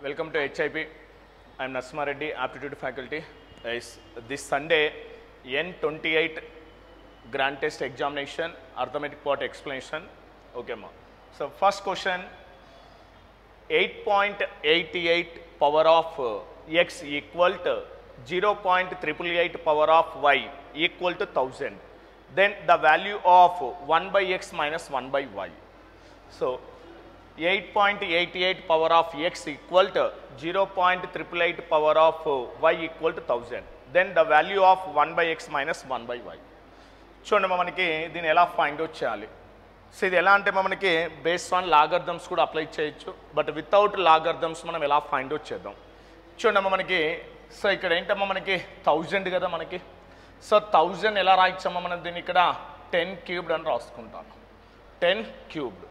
Welcome to HIP. I am Narsimha Reddy, Aptitude faculty. This Sunday, N28 Grand Test Examination, Arithmetic Part Explanation. Okay, ma. So, first question, 8.88 power of x equal to 0.888 power of y equal to 1000. Then the value of 1 by x minus 1 by y. So, 8.88 power of x equal to 0.888 power of y equal to 1000. Then the value of 1 by x minus 1 by y. చూడండి మనకి దీన్ని ఎలా find out చేయాలి. So ఇది ఎలా అంటే మనకి based on logarithms కూడా అప్లై చేయొచ్చు, బట్ వితౌట్ లాగర్థమ్స్ మనం ఎలా ఫైండ్ అవుట్ చేద్దాం. చూడండి మనకి సో ఇక్కడ ఏంటమ్మా మనకి 1000 కదా మనకి. సో 1000 ఎలా రాయించమ్మా మనం దీన్ని ఇక్కడ 10 క్యూబ్డ్ అని రాసుకుంటాను. 10 క్యూబ్డ్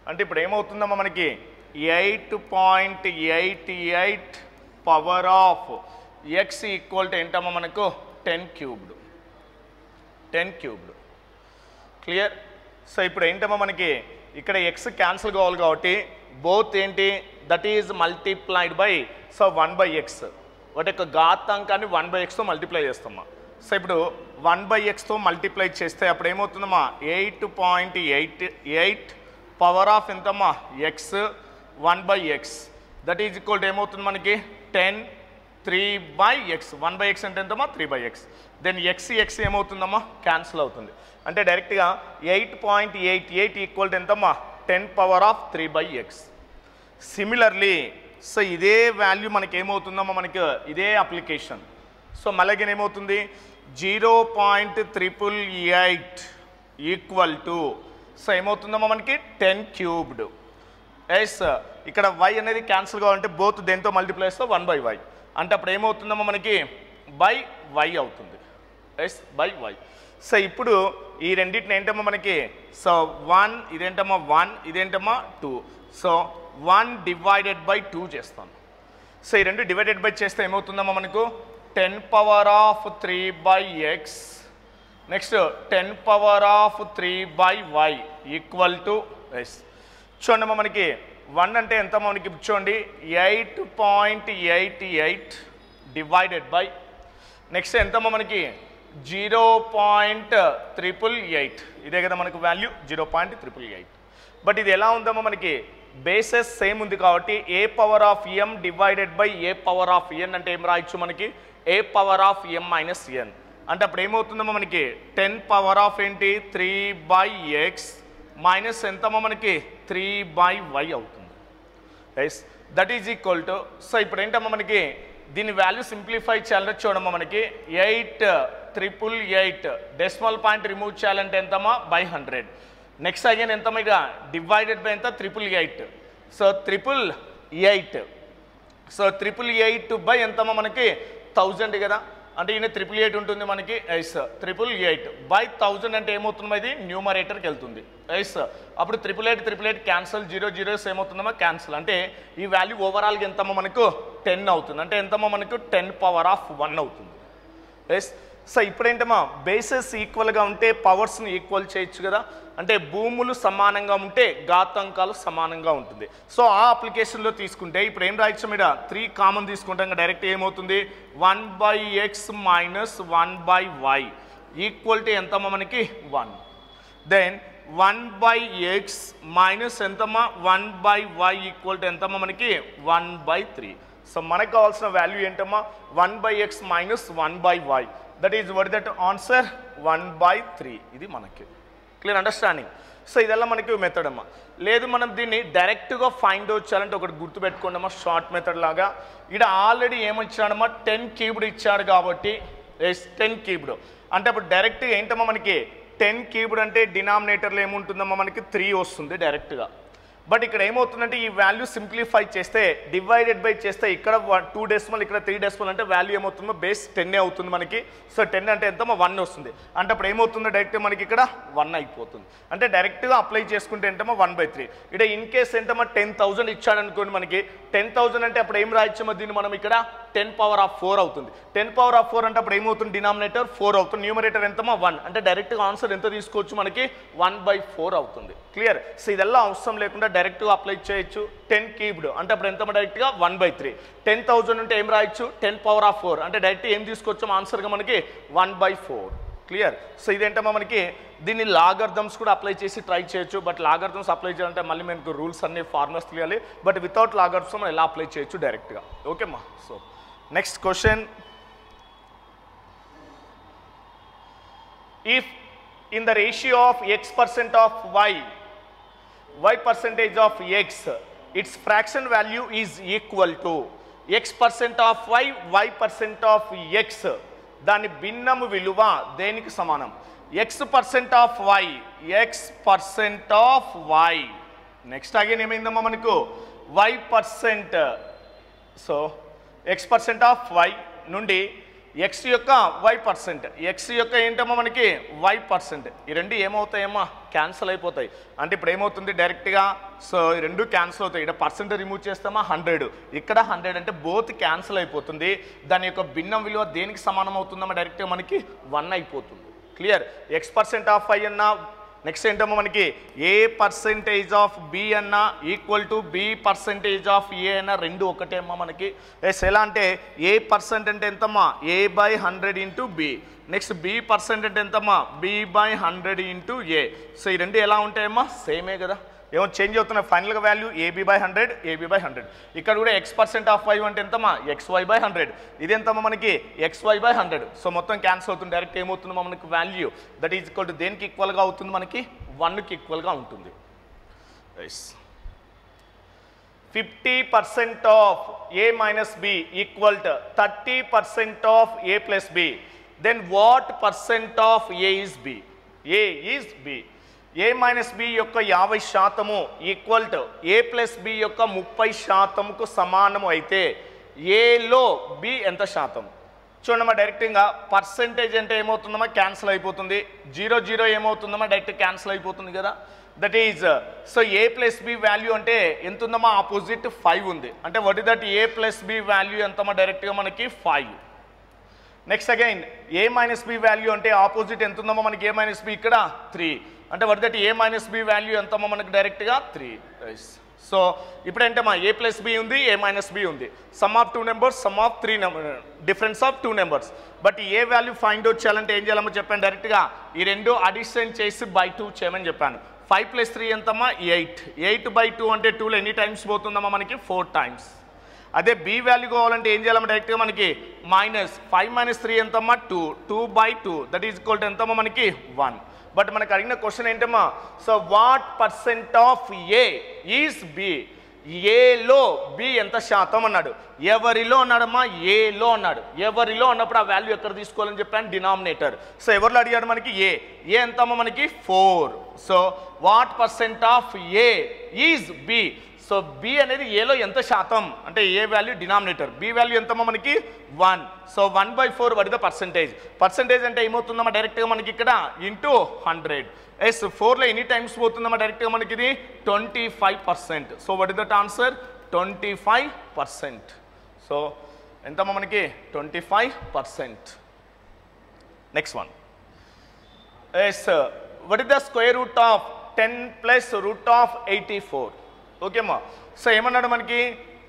అంటే ఇప్పుడు ఏమవుతుందమ్మా మనకి 8.88 power of X equal to ఏంటమ్మా మనకు 10 క్యూబ్డ్. 10 cubed clear. సో ఇప్పుడు ఏంటమ్మా మనకి ఇక్కడ ఎక్స్ క్యాన్సిల్ కావాలి కాబట్టి బోత్ ఏంటి that is multiplied by so 1 by X. వాటి యొక్క ఘాతాంకాన్ని 1 బై ఎక్స్తో మల్టిప్లై చేస్తామా. సో ఇప్పుడు 1 బై ఎక్స్తో మల్టిప్లై చేస్తే అప్పుడు ఏమవుతుందమ్మా 8.88 పవర్ ఆఫ్ ఎంతమ్మా X 1 by X that is equal to ఏమవుతుంది మనకి 10 3 బై ఎక్స్. 1 బై ఎక్స్ అంటే ఎంతమ్మా 3 బై ఎక్స్. దెన్ ఎక్స్ ఏమవుతుందమ్మా క్యాన్సిల్ అవుతుంది. అంటే డైరెక్ట్గా 8.88 ఈక్వల్ టు ఎంతమ్మా 10 power of 3 by X. Similarly so ఇదే వాల్యూ మనకి ఏమవుతుందమ్మా మనకి ఇదే అప్లికేషన్. సో మళ్ళీ ఏమవుతుంది 0.888 ఈక్వల్ టు సో ఏమవుతుందమ్మా మనకి 10 క్యూబ్డ్. ఎస్ ఇక్కడ y అనేది క్యాన్సిల్ కావాలంటే బోత్ దేంతో మల్టిప్లై చేస్తే 1 బై వై అంటే అప్పుడు ఏమవుతుందమ్మా మనకి బై వై అవుతుంది. S by y. సో ఇప్పుడు ఈ రెండింటిని ఏంటమ్మా మనకి సో 1 ఇదేంటమ్మా 1 ఇదేంటమ్మా 2. సో 1 డివైడెడ్ బై 2 చేస్తాను. సో ఈ రెండు డివైడెడ్ బై చేస్తే ఏమవుతుందమ్మా మనకు 10 power of 3 by x next 10 power of 3 by y equal to s. చూడమ్మా మనకి 1 అంటే ఎంత మనకి చూడండి 8.88 డివైడెడ్ బై నెక్స్ట్ ఎంతమ్మా మనకి 0.888 ఇదే కదా మనకు వాల్యూ 0.888. బట్ ఇది ఎలా ఉందమ్మా మనకి బేసెస్ సేమ్ ఉంది కాబట్టి A power of M divided by A power of N అంటే ఏం రాయొచ్చు మనకి A power of M minus N అంటే అప్పుడు ఏమవుతుందమ్మా మనకి 10 పవర్ ఆఫ్ ఏంటి 3 బై ఎక్స్ మైనస్ ఎంతమ్మా మనకి 3 బై వై అవుతుంది. S that is equal to so ఇప్పుడు ఏంటమ్మా మనకి దీని వాల్యూ సింప్లిఫై చేయాలంటే చూడమ్మా మనకి 8.88 డెసిమల్ పాయింట్ రిమూవ్ చేయాలంటే ఎంతమ్మా బై 100. నెక్స్ట్ అగైన్ ఎంతమ్మా ఇక డివైడెడ్ బై ఎంత 888. సో 888 సో 888 బై ఎంతమ్మా మనకి 1000 కదా అంటే ఈయన 888 ఉంటుంది మనకి. ఎస్ 888 బై 1000 అంటే ఏమవుతుందో ఇది న్యూమరేటర్కి వెళ్తుంది. ఎస్ అప్పుడు 888 క్యాన్సల్ 0 ఏమవుతుందమ్మా క్యాన్సల్ అంటే ఈ వాల్యూ ఓవరాల్గా ఎంతమ్మా మనకు 10 అవుతుంది. అంటే ఎంతమ్మా మనకు 10 పవర్ ఆఫ్ 1 అవుతుంది. ఎస్ సో ఇప్పుడేంటమ్మా బేసెస్ ఈక్వల్గా ఉంటే పవర్స్ని ఈక్వల్ చేయొచ్చు కదా. అంటే భూములు సమానంగా ఉంటే ఘాతాంకాలు సమానంగా ఉంటుంది. సో ఆ అప్లికేషన్లో తీసుకుంటే ఇప్పుడు ఏం రాయొచ్చు మీద 3 కామన్ తీసుకుంటాం ఇంకా డైరెక్ట్ ఏమవుతుంది 1 by x minus 1 by y equal to ఎంతమ్మా మనకి 1. దెన్ 1 బై ఎక్స్ మైనస్ ఎంతమ్మా 1 బై వై ఈక్వల్ టు ఎంతమ్మా మనకి 1 బై 3. సో మనకు కావాల్సిన వాల్యూ ఏంటమ్మా 1 by x minus 1 by y that is what that answer 1 by 3. ఇది మనకి క్లియర్ అండర్స్టాండింగ్. సో ఇదెல்லாம் మనకి మెథడ్ అమ్మా. లేదు మనం దీన్ని డైరెక్ట్గా ఫైండ్ అవుట్ చేయాలంటే ఒకటి గుర్తుపెట్టుకోండి అమ్మా షార్ట్ మెథడ్ లాగా. ఇక్కడ ఆల్రెడీ ఏమిచ్చాడమ్మా 10 క్యూబ్డ్ ఇచ్చాడు కాబట్టి ఎస్ 10 క్యూబ్డ్ అంటే అప్పుడు డైరెక్ట్గా ఏంటమ్మా మనకి 10 క్యూబ్డ్ అంటే డినామినేటర్లో ఏముంటుందమ్మా మనకి 3 వస్తుంది డైరెక్ట్గా. బట్ ఇక్కడ ఏమవుతుందంటే ఈ వాల్యూ సింప్లిఫై చేస్తే డివైడెడ్ బై చేస్తే ఇక్కడ 2 డెసిమల్ ఇక్కడ 3 డెసిమల్ అంటే వాల్యూ ఏమవుతుందో బేస్ 10 అవుతుంది మనకి. సో 10 అంటే ఎంతమో 1 వస్తుంది అంటే అప్పుడు ఏమవుతుందో డైరెక్ట్ మనకి ఇక్కడ 1 అయిపోతుంది. అంటే డైరెక్ట్గా అప్లై చేసుకుంటే ఏంటమ్మా 1/3. ఇక్కడ ఇన్ కేస్ ఏంటమ్మా 10,000 ఇచ్చాడు అనుకోండి మనకి 10,000 అంటే అప్పుడు ఏం రాయొచ్చమ్మా దీన్ని మనం ఇక్కడ 10⁴ అవుతుంది. 10⁴ అంటే అప్పుడు ఏమవుతుంది, డినామినేటర్ 4 అవుతుంది, న్యూమరేటర్ ఎంతమా 1, అంటే డైరెక్ట్గా ఆన్సర్ ఎంత తీసుకోవచ్చు మనకి 1/4 అవుతుంది. క్లియర్. సో ఇదెల్లా అవసరం లేకుండా డైరెక్ట్గా అప్లై చేయొచ్చు. 10 క్యూబ్డ్ అంటే అప్పుడు ఎంతమా డైరెక్ట్గా 1/3. 10,000 అంటే ఏం రాయొచ్చు 10⁴ అంటే డైరెక్ట్ ఏం తీసుకొచ్చాము ఆన్సర్గా మనకి 1/4. క్లియర్. సో ఇదేంటమ్మా మనకి దీన్ని లాగర్థమ్స్ కూడా అప్లై చేసి ట్రై చేయొచ్చు. బట్ లాగర్థమ్స్ అప్లై చేయాలంటే మళ్ళీ మనకు రూల్స్ అన్ని ఫార్ములాస్ తెలియాలి. బట్ వితౌట్ లాగర్థమ్స్ మనం ఎలా అప్లై చేయొచ్చు డైరెక్ట్గా. ఓకేమ్మా. So next question, if in the ratio of x% ఆఫ్ y percentage of x, its fraction value is equal to x% of y% of x, దాని భిన్నము విలువ దేనికి సమానం? x% of y. Next again ఏమైందమ్మా మనకు y%. So x% of y నుండి x యొక్క y%, x యొక్క ఏంటమ్మా మనకి y%. ఈ రెండు ఏమవుతాయమ్మా క్యాన్సిల్ అయిపోతాయి. అంటే ఇప్పుడు ఏమవుతుంది డైరెక్ట్గా, సో ఈ రెండు క్యాన్సిల్ అవుతాయి. ఇక్కడ పర్సెంట్ రిమూవ్ చేస్తామా 100, ఇక్కడ 100, అంటే బోత్ క్యాన్సిల్ అయిపోతుంది. దాని యొక్క భిన్నం విలువ దేనికి సమానం అవుతుందమ్మా డైరెక్ట్గా మనకి 1 అయిపోతుంది. క్లియర్. x% of y అన్న, నెక్స్ట్ ఏంటమ్మా మనకి a% of b అన్న equal to b% of a అన్న, రెండు ఒకటే అమ్మా మనకి. ఎస్ ఎలా అంటే a% అంటే ఎంతమ్మా a/100 into b, next b% అంటే ఎంతమ్మా b/100 ఇంటూ a. సో ఈ రెండు ఎలా ఉంటాయమ్మా సేమే కదా, ఏమో చేంజ్ అవుతున్నాయి ఫైనల్గా వాల్యూ ab/100. ఇక్కడ కూడా x% of y అంటే ఎంతమ్మా xy/100, ఇది ఎంతమ్మా మనకి xy/100. సో మొత్తం క్యాన్సిల్ అవుతుంది. డైరెక్ట్ ఏమవుతుందమ్మా మనకి value that is equal to దేనికి ఈక్వల్గా అవుతుంది మనకి 1కి ఈక్వల్గా ఉంటుంది. 50% of a minus b equal to 30% of a plus b, then what percent of a is b? a is b. a minus b యొక్క 50% equal to a plus b యొక్క 30%కు సమానము అయితే ఏలో బి ఎంత శాతం? చూడమ్మా డైరెక్ట్గా పర్సెంటేజ్ అంటే ఏమవుతుందమ్మా క్యాన్సిల్ అయిపోతుంది, 0 ఏమవుతుందమ్మా డైరెక్ట్ క్యాన్సిల్ అయిపోతుంది కదా. That is so a plus b value అంటే ఎంత ఉందమ్మా ఆపోజిట్ 5 ఉంది. అంటే what is that a plus b value ఎంతమ్మా డైరెక్ట్గా మనకి 5. Next again a minus b value అంటే ఆపోజిట్ ఎంత ఉందమ్మా మనకి a మైనస్ బి ఇక్కడ 3. అంటే what that a minus b value ఎంతమ్మా మనకి డైరెక్ట్గా 3. సో ఇప్పుడు ఏంటమ్మా a ప్లస్ బి ఉంది, a మైనస్ బి ఉంది, sum of 2 numbers, some of 3 number, difference of 2 numbers. But A value find out చేయాలంటే ఏం చేయాలమ్మా చెప్పాను డైరెక్ట్గా ఈ రెండు అడిషన్ చేసి బై 2 చేయమని చెప్పాను. 5 + 3 ఎంతమ్మా 8. 8/2 అంటే 2లో ఎన్ని టైమ్స్ పోతుందమ్మా మనకి 4 టైమ్స్. అదే బి వాల్యూ కావాలంటే ఏం చేయాలమ్మా డైరెక్ట్గా మనకి -5 - 3 ఎంతమ్మా 2. 2/2 దట్ ఈజ్ ఈక్వల్ టు ఎంతమ్మా మనకి 1. బట్ మనకు అడిగిన క్వశ్చన్ ఏంటమ్మా, so what percent of a is b? ఏలో బి ఎంత శాతం అన్నాడు. ఎవరిలో అన్నాడమ్మా ఏలో అన్నాడు. ఎవరిలో అన్నప్పుడు ఆ వాల్యూ ఎక్కడ తీసుకోవాలని చెప్పాను డినామినేటర్. సో ఎవరిలో అడిగాడు మనకి ఏ ఎంతమ్మా మనకి 4. So what percent of a is b? So b అనేది ఏలో ఎంత శాతం అంటే a value denominator, b value ఎంతమ్మా మనకి 1. So 1/4 what is the percentage? Percentage అంటే ఏమవుతుందమ్మా డైరెక్ట్గా మనకి ఇక్కడ ఇంటూ 100. ఎస్ 4లో ఎన్ని టైమ్స్ పోతుందమ్మా డైరెక్ట్గా మనకి ఇది 25%. So what is that answer 25%. So ఎంతమ్మా మనకి 25%. Next one, yes what is the square root of 10 + √84? ఓకేమ్మా. సో ఏమన్నాడు మనకి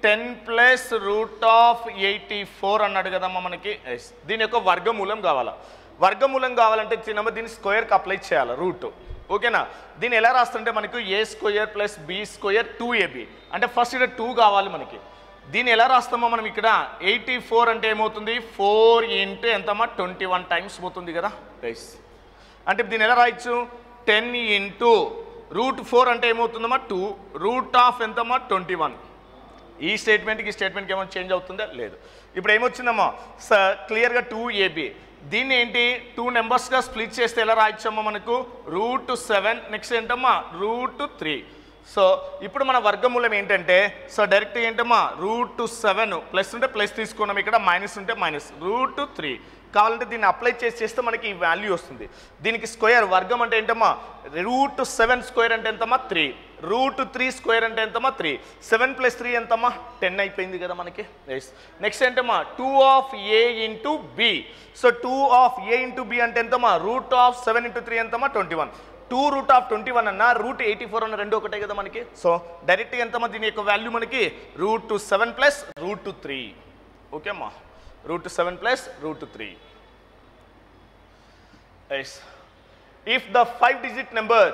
10 + √84 అన్నాడు కదమ్మా మనకి. దీని యొక్క వర్గమూలం కావాలా? వర్గమూలం కావాలంటే చిన్నమ్మ దీన్ని స్క్వేర్కి అప్లై చేయాలి రూట్. ఓకేనా? దీన్ని ఎలా రాస్తుంటే మనకు a² + b² 2ab, అంటే ఫస్ట్ ఇక్కడ 2 కావాలి మనకి. దీన్ని ఎలా రాస్తామో మనం ఇక్కడ 84 అంటే ఏమవుతుంది 4 × ఎంతమ్మా 21 టైమ్స్ పోతుంది కదా. అంటే దీన్ని ఎలా రాయొచ్చు 10 × √4 అంటే ఏమవుతుందమ్మా 2 రూట్ ఆఫ్ ఎంతమ్మా 21. ఈ స్టేట్మెంట్కి ఈ స్టేట్మెంట్కి ఏమైనా చేంజ్ అవుతుందా? లేదు. ఇప్పుడు ఏమొచ్చిందమ్మా సార్ క్లియర్గా 2ab. దీన్ని ఏంటి 2 నెంబర్స్గా స్ప్లిట్ చేస్తే ఎలా రాయొచ్చమ్మా మనకు √7, నెక్స్ట్ ఏంటమ్మా √3. సో ఇప్పుడు మన వర్గమూలం ఏంటంటే సో డైరెక్ట్గా ఏంటమ్మా √7 ప్లస్ ఉంటే ప్లస్ తీసుకున్నాం, ఇక్కడ మైనస్ ఉంటే మైనస్ √3. కావాలంటే దీన్ని అప్లై చేస్తే మనకి ఈ వాల్యూ వస్తుంది. దీనికి స్క్వేర్ వర్గం అంటే ఏంటమ్మా √7 స్క్వేర్ అంటే ఎంతమ్మా 3, √3 స్క్వేర్ అంటే ఎంతమ్మా 3, 7 + 3 ఎంతమ్మా 10 అయిపోయింది కదా మనకి. నెక్స్ట్ ఏంటమ్మా 2 of a into b. So 2 of a into b అంటే ఎంతమ్మా √7 × 3 ఎంతమ్మా 21. 2√21 అన్న √84 అన్న రెండు ఒకటే కదా మనకి. సో డైరెక్ట్గా ఎంతమ్మా దీని యొక్క వాల్యూ మనకి √7 + √3. ఓకే అమ్మా, √7 + √3. If the 5-digit number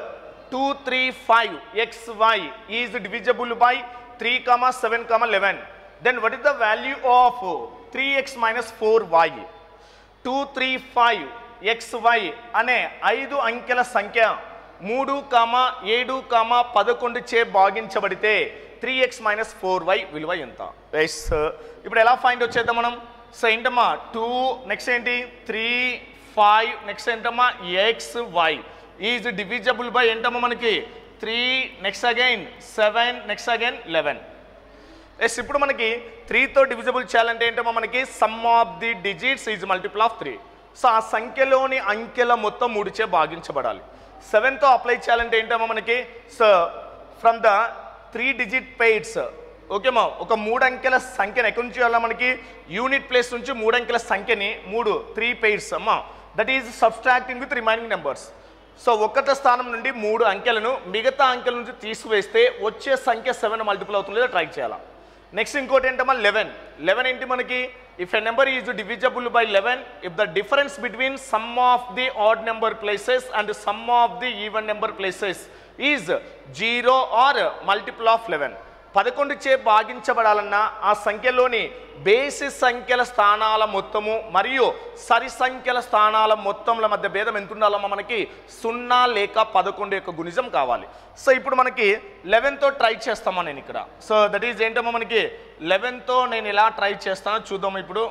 235xy is divisible by 3, 7, 11, then what is the value of 3x - 4y? 235xy అనే 5 అంకెల సంఖ్య 3, 7, 11 చే భాగించబడితే 3x - 4y విలువ ఎంత? ఇప్పుడు ఎలా ఫైండ్ వచ్చేద్దాం మనం? సో ఏంటమ్మా 2, నెక్స్ట్ ఏంటి 3, 5, నెక్స్ట్ ఏంటమ్మా xy ఈజ్ డివిజబుల్ బై ఏంటమ్మా మనకి 3, నెక్స్ట్ అగైన్ 7, నెక్స్ట్ అగైన్ 11. ఇప్పుడు మనకి 3తో డివిజబుల్ చేయాలంటే ఏంటమ్మా మనకి some of the digits is multiple of 3. So ఆ సంఖ్యలోని అంకెల మొత్తం 3 చే భాగించబడాలి. 7తో అప్లై చేయాలంటే ఏంటమ్మా మనకి so from the 3-digit pairs. ఓకేమా, ఒక 3 అంకెల సంఖ్యను ఎక్కడి నుంచి చేయాలా మనకి యూనిట్ ప్లేస్ నుంచి 3 అంకెల సంఖ్యని 3 పెయిర్స్ అమ్మా, that is subtracting with remaining numbers. So 1వ స్థానం నుండి 3 అంకెలను మిగతా అంకెల నుంచి తీసివేస్తే వచ్చే సంఖ్య 7 మల్టిపుల్ అవుతుంది లేదా ట్రై చేయాలా. నెక్స్ట్ ఇంకోటి ఏంటమ్మా 11 ఏంటి మనకి if a number is divisible by 11 if the difference between sum of the odd number places and sum of the even number places is 0 or multiple of 11. 11 చే భాగించబడాలన్నా ఆ సంఖ్యలోని బేసి సంఖ్యల స్థానాల మొత్తము మరియు సరి సంఖ్యల స్థానాల మొత్తంల మధ్య భేదం ఎంత ఉండాలమ్మా మనకి 0 లేక 11 యొక్క గుణిజం కావాలి. సో ఇప్పుడు మనకి 11తో ట్రై చేస్తామా నేను ఇక్కడ. సో దట్ ఈజ్ ఏంటమ్మా మనకి 11తో నేను ఎలా ట్రై చేస్తానో చూద్దాం ఇప్పుడు.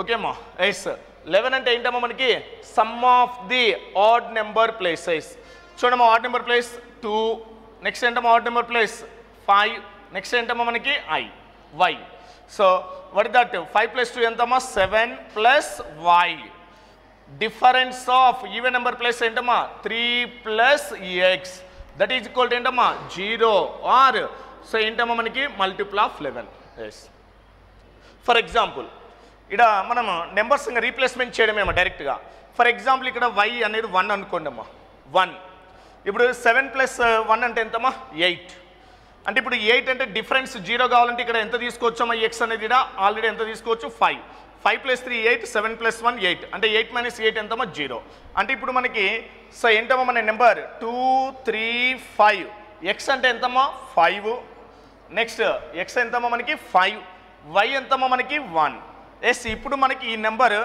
ఓకేమ్మా 11 అంటే ఏంటమ్మా మనకి some of the odd number places. చూడమ్మా ఆడ్ నెంబర్ ప్లేస్ 2, నెక్స్ట్ ఏంటమ్మా ఆడ్ నెంబర్ ప్లేస్ 5, నెక్స్ట్ ఏంటమ్మా మనకి y. So what is that 5 + 2 ఎంతమ్మా 7 + y. Difference of even number place ఏంటమ్మా 3 + x that is equal to ఏంటమ్మా 0 ఆర్ సో ఏంటమ్మా మనకి multiple of 11. For example ఇక్కడ మనం నెంబర్స్ ఇంకా రీప్లేస్మెంట్ చేయడమేమో డైరెక్ట్గా. ఫర్ ఎగ్జాంపుల్ ఇక్కడ y అనేది 1 అనుకోండి అమ్మా 1. ఇప్పుడు 7 + 1 అంటే ఎంతమ్మా 8. అంటే ఇప్పుడు 8 అంటే డిఫరెన్స్ 0 కావాలంటే ఇక్కడ ఎంత తీసుకోవచ్చమ్మా x అనేది ఇక్కడ ఆల్రెడీ ఎంత తీసుకోవచ్చు 5. 5 + 3 8, 7 + 1 8 అంటే 8 - 8 ఎంతమ్మా 0. అంటే ఇప్పుడు మనకి సో ఏంటమ్మా మన నెంబర్ 2, 3, 5. x అంటే ఎంతమ్మా 5. నెక్స్ట్ x ఎంతమ్మా మనకి 5, y ఎంతమ్మా మనకి 1. ఇప్పుడు మనకి ఈ నెంబర్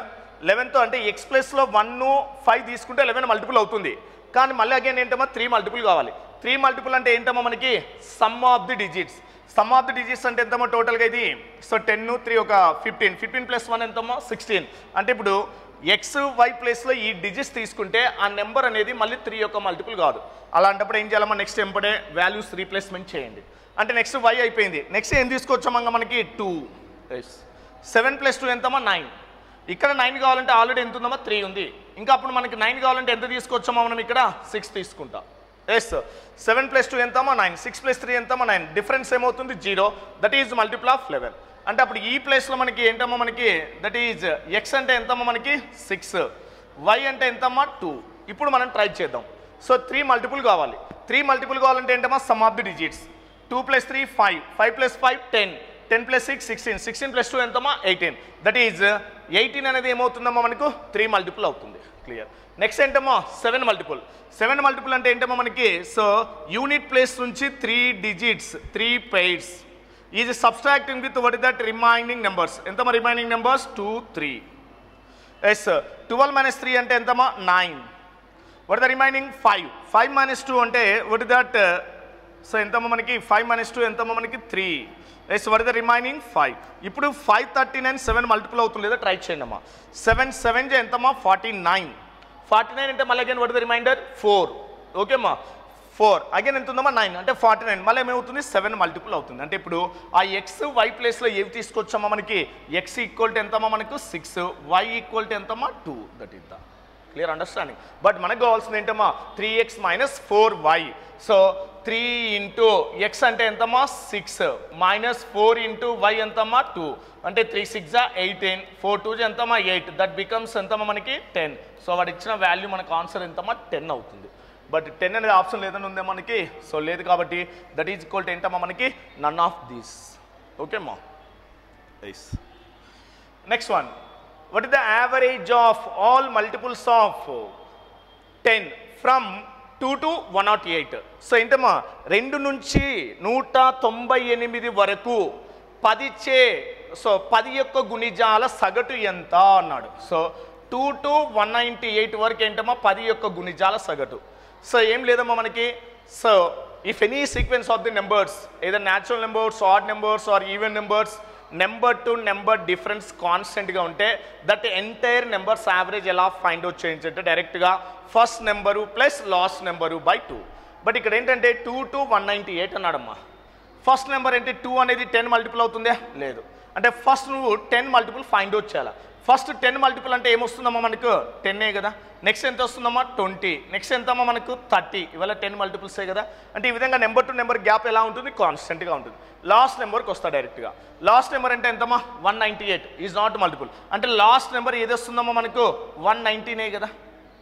11తో అంటే x ప్లస్లో 1, 5 తీసుకుంటే 11 మల్టిపుల్ అవుతుంది. కానీ మళ్ళీ అగైన్ ఏంటమ్మా 3 మల్టిపుల్ కావాలి. 3 మల్టిపుల్ అంటే ఏంటమ్మా మనకి some of the digits. Some of the digits అంటే ఎంతమ్మా టోటల్గా ఇది సో 10, 3 ఒక 15, 15 + 1 ఎంతమ్మా 16. అంటే ఇప్పుడు XY ప్లేస్లో ఈ డిజిట్స్ తీసుకుంటే ఆ నెంబర్ అనేది మళ్ళీ 3 యొక్క మల్టిపుల్ కాదు. అలాంటప్పుడు ఏం చేయాలమ్మా నెక్స్ట్ ఎంపడే వాల్యూస్ రీప్లేస్మెంట్ చేయండి. అంటే నెక్స్ట్ y అయిపోయింది. నెక్స్ట్ ఏం తీసుకొచ్చామా మనకి 2. 7 + 2 ఎంతమ్మా 9. ఇక్కడ 9 కావాలంటే ఆల్రెడీ ఎంత ఉందమ్మా 3 ఉంది. ఇంకా అప్పుడు మనకి 9 కావాలంటే ఎంత తీసుకొచ్చామా మనం ఇక్కడ 6 తీసుకుంటాం. 7 + 2 ఎంతమ్మా 9, 6 + 3 ఎంతమ్మా 9. డిఫరెన్స్ ఏమవుతుంది 0 దట్ ఈజ్ మల్టిపుల్ ఆఫ్ 11. అంటే అప్పుడు ఈ ప్లేస్లో మనకి ఏంటమ్మా మనకి దట్ ఈజ్ x అంటే ఎంతమ్మా మనకి 6, y అంటే ఎంతమ్మా 2. ఇప్పుడు మనం ట్రై చేద్దాం. సో 3 మల్టిపుల్ కావాలి. 3 మల్టిపుల్ కావాలంటే ఏంటమ్మా సమ్ ఆఫ్ ది డిజిట్స్ 2 + 3 5, 5 + 5 10, 10 + 6 16, 16 + 2 ఎంతమ్మా 18. దట్ ఈజ్ 18 అనేది ఏమవుతుందమ్మా మనకు 3 మల్టిపుల్ అవుతుంది. క్లియర్. నెక్స్ట్ ఏంటమ్మా 7 మల్టిపుల్. 7 మల్టిపుల్ అంటే ఏంటమ్మా మనకి సో యూనిట్ ప్లేస్ నుంచి 3 digits 3 pairs is subtracting with what is that remaining numbers. ఎంతమ్మా రిమైనింగ్ నెంబర్స్ 2, 3. 12 - 3 అంటే ఎంతమ్మా 9. What the remaining 5. 5 - 2 అంటే వాట్ ఇస్ దట్ సో ఎంతమ్మా మనకి 5 - 2 ఎంతమ్మా మనకి 3. What is the remaining 5. ఇప్పుడు 5, 39, 7 మల్టిపుల్ అవుతుంది లేదా ట్రై చేయండి అమ్మా. 7, 7 ఎంతమ్మా 49. 49 అంటే మళ్ళీ again what is the remainder 4. ఓకేమ్మా 4 అగైన్ ఎంత ఉందమ్మా 9 అంటే 49 మళ్ళీ ఏమవుతుంది 7 మల్టిపుల్ అవుతుంది. అంటే ఇప్పుడు ఆ ఎక్స్ వై ప్లేస్లో ఏవి తీసుకొచ్చామా మనకి ఎక్స్ ఈక్వల్ టు ఎంతమ్మా మనకు 6 వై ఈక్వల్ టు ఎంతమ్మా 2 that is the clear understanding. But మనకు కావాల్సింది ఏంటమ్మా 3x minus 4y. So 3 into X అంటే ఎంతమ్మా 6 మైనస్ 4 ఇంటూ వై ఎంతమ్మా 2 అంటే 3 6 18 4 2 ఎంతమ్మా 8 దట్ బికమ్స్ ఎంతమ్మా మనకి 10. సో వాడు ఇచ్చిన వాల్యూ మనకు ఆన్సర్ ఎంతమ్మా 10 అవుతుంది. బట్ 10 అనేది ఆప్షన్ లేదని ఉందే మనకి, సో లేదు కాబట్టి దట్ ఈజ్ ఈక్వల్ టు ఏంటమ్మా మనకి నన్ ఆఫ్ దీస్. ఓకే మా yes. Next one, what is the average of all multiples of 10 from 2 to 108? So ఏంటమ్మా 2 నుంచి 198 వరకు 10 చే సో 10 యొక్క గుణిజాల సగటు ఎంత అన్నాడు. సో 2 to 198 వరకు ఏంటమ్మా 10 యొక్క గుణిజాల సగటు. సో ఏం లేదమ్మా మనకి, so if any sequence of the numbers either natural numbers, odd numbers or even numbers, number to number difference కాన్స్టెంట్గా ఉంటే దట్ ఎంటైర్ నెంబర్స్ యావరేజ్ ఎలా ఫైండ్ అవుట్ చేయించంటే డైరెక్ట్గా first number plus last number by 2. But ఇక్కడ ఏంటంటే 2 to 198 అన్నాడమ్మా. First number ఏంటి 2 అనేది 10 multiple అవుతుందే లేదు, అంటే ఫస్ట్ నువ్వు 10 మల్టిపుల్ ఫైండ్ అవుట్ చేయాలి. ఫస్ట్ 10 మల్టిపుల్ అంటే ఏమొస్తుందమ్మా మనకు 10 కదా. నెక్స్ట్ ఎంత వస్తుందమ్మా 20, నెక్స్ట్ ఎంతమ్మా మనకు 30. ఇవాళ 10 మల్టిపుల్సే కదా. అంటే ఈ విధంగా నెంబర్ టు నెంబర్ గ్యాప్ ఎలా ఉంటుంది కాన్స్టెంట్గా ఉంటుంది. లాస్ట్ నెంబర్కి వస్తా డైరెక్ట్గా. లాస్ట్ నెంబర్ అంటే ఎంతమ్మా 198 ఈజ్ నాట్ మల్టిపుల్, అంటే లాస్ట్ నెంబర్ ఏది వస్తుందమ్మా మనకు 119 కదా.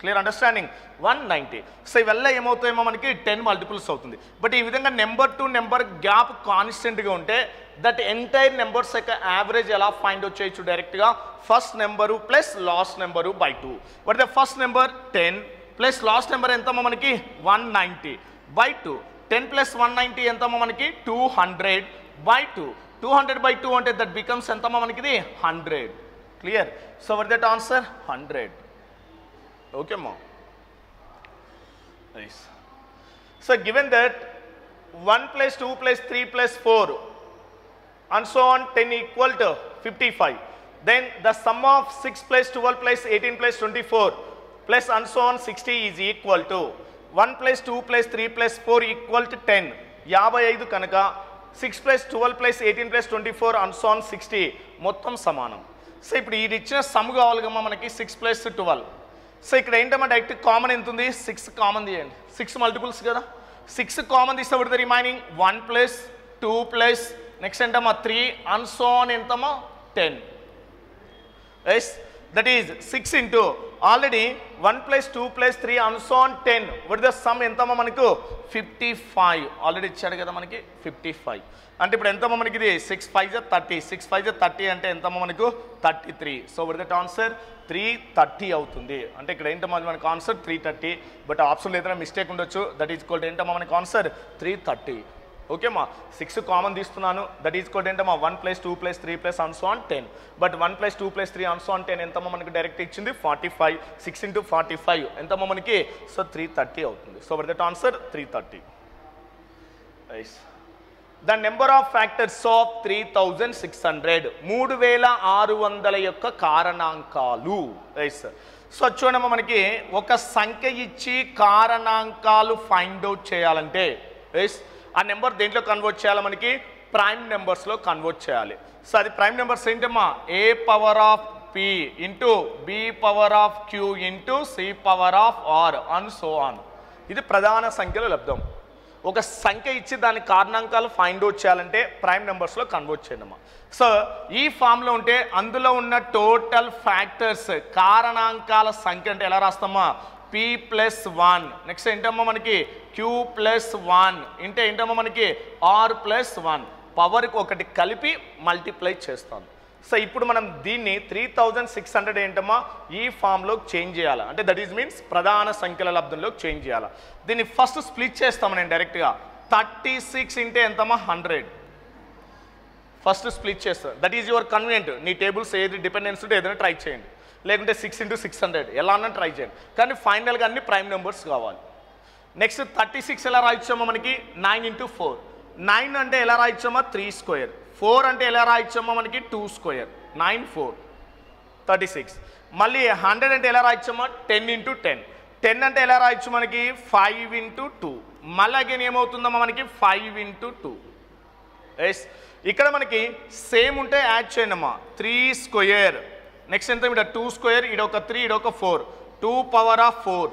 Clear understanding 190. సో ఇవల్ల ఏమవుతాయేమో మనకి 10 మల్టిపుల్స్ అవుతుంది. బట్ ఈ విధంగా నెంబర్ టు నెంబర్ గ్యాప్ కాన్స్టెంట్గా ఉంటే దట్ ఎంటైర్ నెంబర్స్ యొక్క యావరేజ్ ఎలా ఫైండ్ అవుట్ చేయొచ్చు డైరెక్ట్గా first number plus last number by 2. But the first number 10 plus last number ఎంతమ్మా మనకి 190 బై 2. 10 ప్లస్ 190 ఎంతమ్మా మనకి 200 బై 2. 200 బై 2 అంటే దట్ బికమ్స్ ఎంతమ్మా మనకి 100. Clear. So what that answer 100. Okay మా nice. So given that 1 plus 2 plus 3 plus 4 and so on 10 equal to 55, then the sum of 6 plus 12 plus 18 plus 24 plus and so on 60 is equal to 1 plus 2 plus 3 plus 4 equal to 10. 55 కనుక 6 plus 12 plus 18 plus 24 and so on 60 మొత్తం సమానం. So ఇప్పుడు ఇది ఇచ్చిన some కావాలి కమ్మా మనకి 6 plus 12. So ఇక్కడ ఏంటమ్మా డైరెక్ట్ కామన్ ఎంత ఉంది 6 కామన్ తీయండి. 6 మల్టిపుల్స్ కదా. 6 కామన్ తీస్తే the remaining 1 plus 2 plus next ఎంతమ్మా 3 అండ్ సో ఆన్ ఎంతమ్మా 10. Yes that is 6 into already 1 plus 2 plus 3 and so on 10. What the sum ఎంతమ్మా మనకు 55 ఆల్రెడీ ఇచ్చాడు కదా మనకి 55. అంటే ఇప్పుడు ఎంతమ్మా మనకి ఇది 6 5 30, 6 5 30 అంటే ఎంతమ్మా మనకు 33. సో వట్ దట్ ఆన్సర్ 330 అవుతుంది. అంటే ఇక్కడ ఏంటమ్మా మనకు ఆన్సర్ 330. బట్ ఆప్షన్ ఏదైనా మిస్టేక్ ఉండొచ్చు. దట్ ఈజ్ ఈక్వల్ టు ఏంటమ్మా మనకు ఆన్సర్ 330. ఓకేమ్మా 6 కామన్ తీస్తున్నాను. దట్ ఈజ్ ఈక్వల్ టు ఏంటమ్మా 1 plus 2 plus 3 plus and so on 10. But 1 plus 2 plus 3 and so on 10 ఎంతమ్మా మనకు డైరెక్ట్ ఇచ్చింది 45. 6 into 45 ఎంతమ్మా మనకి సో 330 అవుతుంది. So what that answer 330. Nice. The number of factors of 3600 3600 యొక్క కారణాంకాలు. Right sir. So చూడమ్మా మనకి ఒక సంఖ్య ఇచ్చి కారణాంకాలు ఫైండ్ అవుట్ చేయాలంటే ఆ నెంబర్ దేంట్లో కన్వర్ట్ చేయాలి మనకి ప్రైమ్ నెంబర్స్లో కన్వర్ట్ చేయాలి. సో అది ప్రైమ్ నెంబర్స్ ఏంటమ్మా a power of p into b power of q into c power of r and so on. ఇది ప్రధాన సంఖ్యల లబ్ధం. ఒక సంఖ్య ఇచ్చి దాని కారణాంకాలు ఫైండ్ అవుట్ చేయాలంటే ప్రైమ్ నెంబర్స్లో కన్వర్ట్ చేయడమ్మా. సో ఈ ఫామ్లో ఉంటే అందులో ఉన్న టోటల్ ఫ్యాక్టర్స్ కారణాంకాల సంఖ్య అంటే ఎలా రాస్తామా p ప్లస్ 1 నెక్స్ట్ ఏంటమ్మా మనకి q ప్లస్ 1 ఇంటే ఏంటమ్మా మనకి r ప్లస్ 1 పవర్కి ఒకటి కలిపి మల్టిప్లై చేస్తాను. సో ఇప్పుడు మనం దీన్ని 3600 ఏంటమ్మా ఈ ఫామ్లో చేంజ్ చేయాలి. అంటే దట్ ఈజ్ మీన్స్ ప్రధాన సంఖ్యల లబ్ధంలో చేంజ్ చేయాలి. దీన్ని ఫస్ట్ స్ప్లిట్ చేస్తాము నేను డైరెక్ట్గా 36 ఇంటే ఎంతమ్మా 100. ఫస్ట్ స్ప్లిట్ చేస్తాను. That is your convenient. నీ టేబుల్స్ ఏది డిపెండెన్స్ ఉంటే ఏదైనా ట్రై చేయండి, లేకుంటే 6 into 600 ఎలా అన్నా ట్రై చేయండి. కానీ ఫైనల్గా అన్ని ప్రైమ్ నెంబర్స్ కావాలి. నెక్స్ట్ 36 ఎలా రాయించామో మనకి 9 into 4. 9 అంటే ఎలా రాయించామా 3 square. 4 అంటే ఎలా రాయించామో మనకి 2 square. 9 4 36. మళ్ళీ 100 అంటే ఎలా రాయించామా 10 into 10. 10 అంటే ఎలా రాయొచ్చు మనకి 5 into 2. మళ్ళీ అగైన్ ఏమవుతుందమ్మా మనకి 5 into 2. ఎస్, ఇక్కడ మనకి సేమ్ ఉంటే యాడ్ చేయండి అమ్మా. 3 square, నెక్స్ట్ ఎంత ఇక్కడ 2 square, ఇడొక 3, ఇడొక 4, 2 power of 4,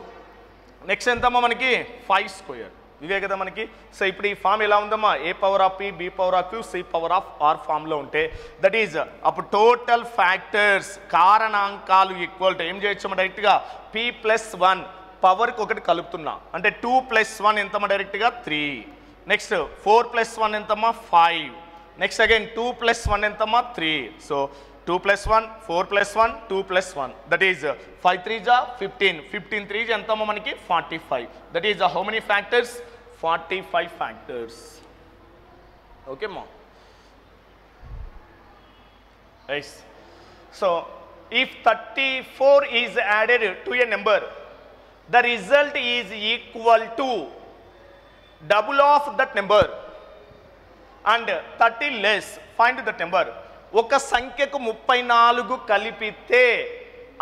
నెక్స్ట్ ఎంతమ్మా మనకి 5 square. ఇవే కదా మనకి. సో ఇప్పుడు ఈ ఫామ్ ఎలా ఉందమ్మా, A power of P, B power of Q, C power of R ఫామ్లో ఉంటే దట్ ఈజ్ అప్పుడు టోటల్ ఫ్యాక్టర్స్ కారణాంకాలు ఈక్వల్ టు ఏం చేయొచ్చమ్మా డైరెక్ట్గా P+1 పవర్కి ఒకటి కలుపుతున్నా అంటే 2 + 1 ఎంతమ్మా డైరెక్ట్గా 3, నెక్స్ట్ 4 + 1 ఎంతమ్మా 5, నెక్స్ట్ అగైన్ 2 + 1 ఎంతమ్మా 3. So 2 + 1, 4 + 1, 2 + 1, that is 5 3s 15, 15 3s ఎంతమ్మా మనకి 45. That is how many factors, 45 factors. Okay మా. Yes, so if 34 is added to a number, the result is equal to double of that number and 30 less, find that number. ఒక సంఖ్యకు 34 కలిపితే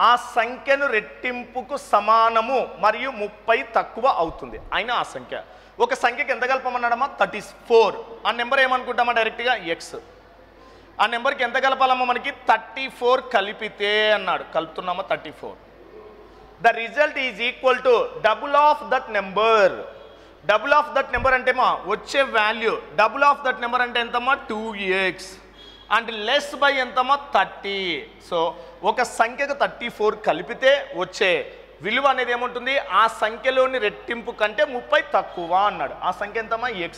ఆ సంఖ్యను రెట్టింపుకు సమానము మరియు 30 తక్కువ అవుతుంది అయినా ఆ సంఖ్య. ఒక సంఖ్యకి ఎంత కలపమన్నాడమ్మా 34, ఆ నెంబర్ ఏమనుకుంటామా డైరెక్ట్గా ఎక్స్. ఆ నెంబర్కి ఎంత కలపాలమ్మా మనకి 34 కలిపితే అన్నాడు, కలుపుతున్నామా 34. The result is equal to double of that number. Double of that number అంటే మా వచ్చే value, double of that number అంటే ఎంతమ్మా 2x and less by ఎంతమ్మా 30. సో ఒక సంఖ్యకు 34 కలిపితే వచ్చే విలువ అనేది ఏముంటుంది, ఆ సంఖ్యలోని రెట్టింపు కంటే 30 తక్కువ అన్నాడు. ఆ సంఖ్య ఎంతమ్మా x,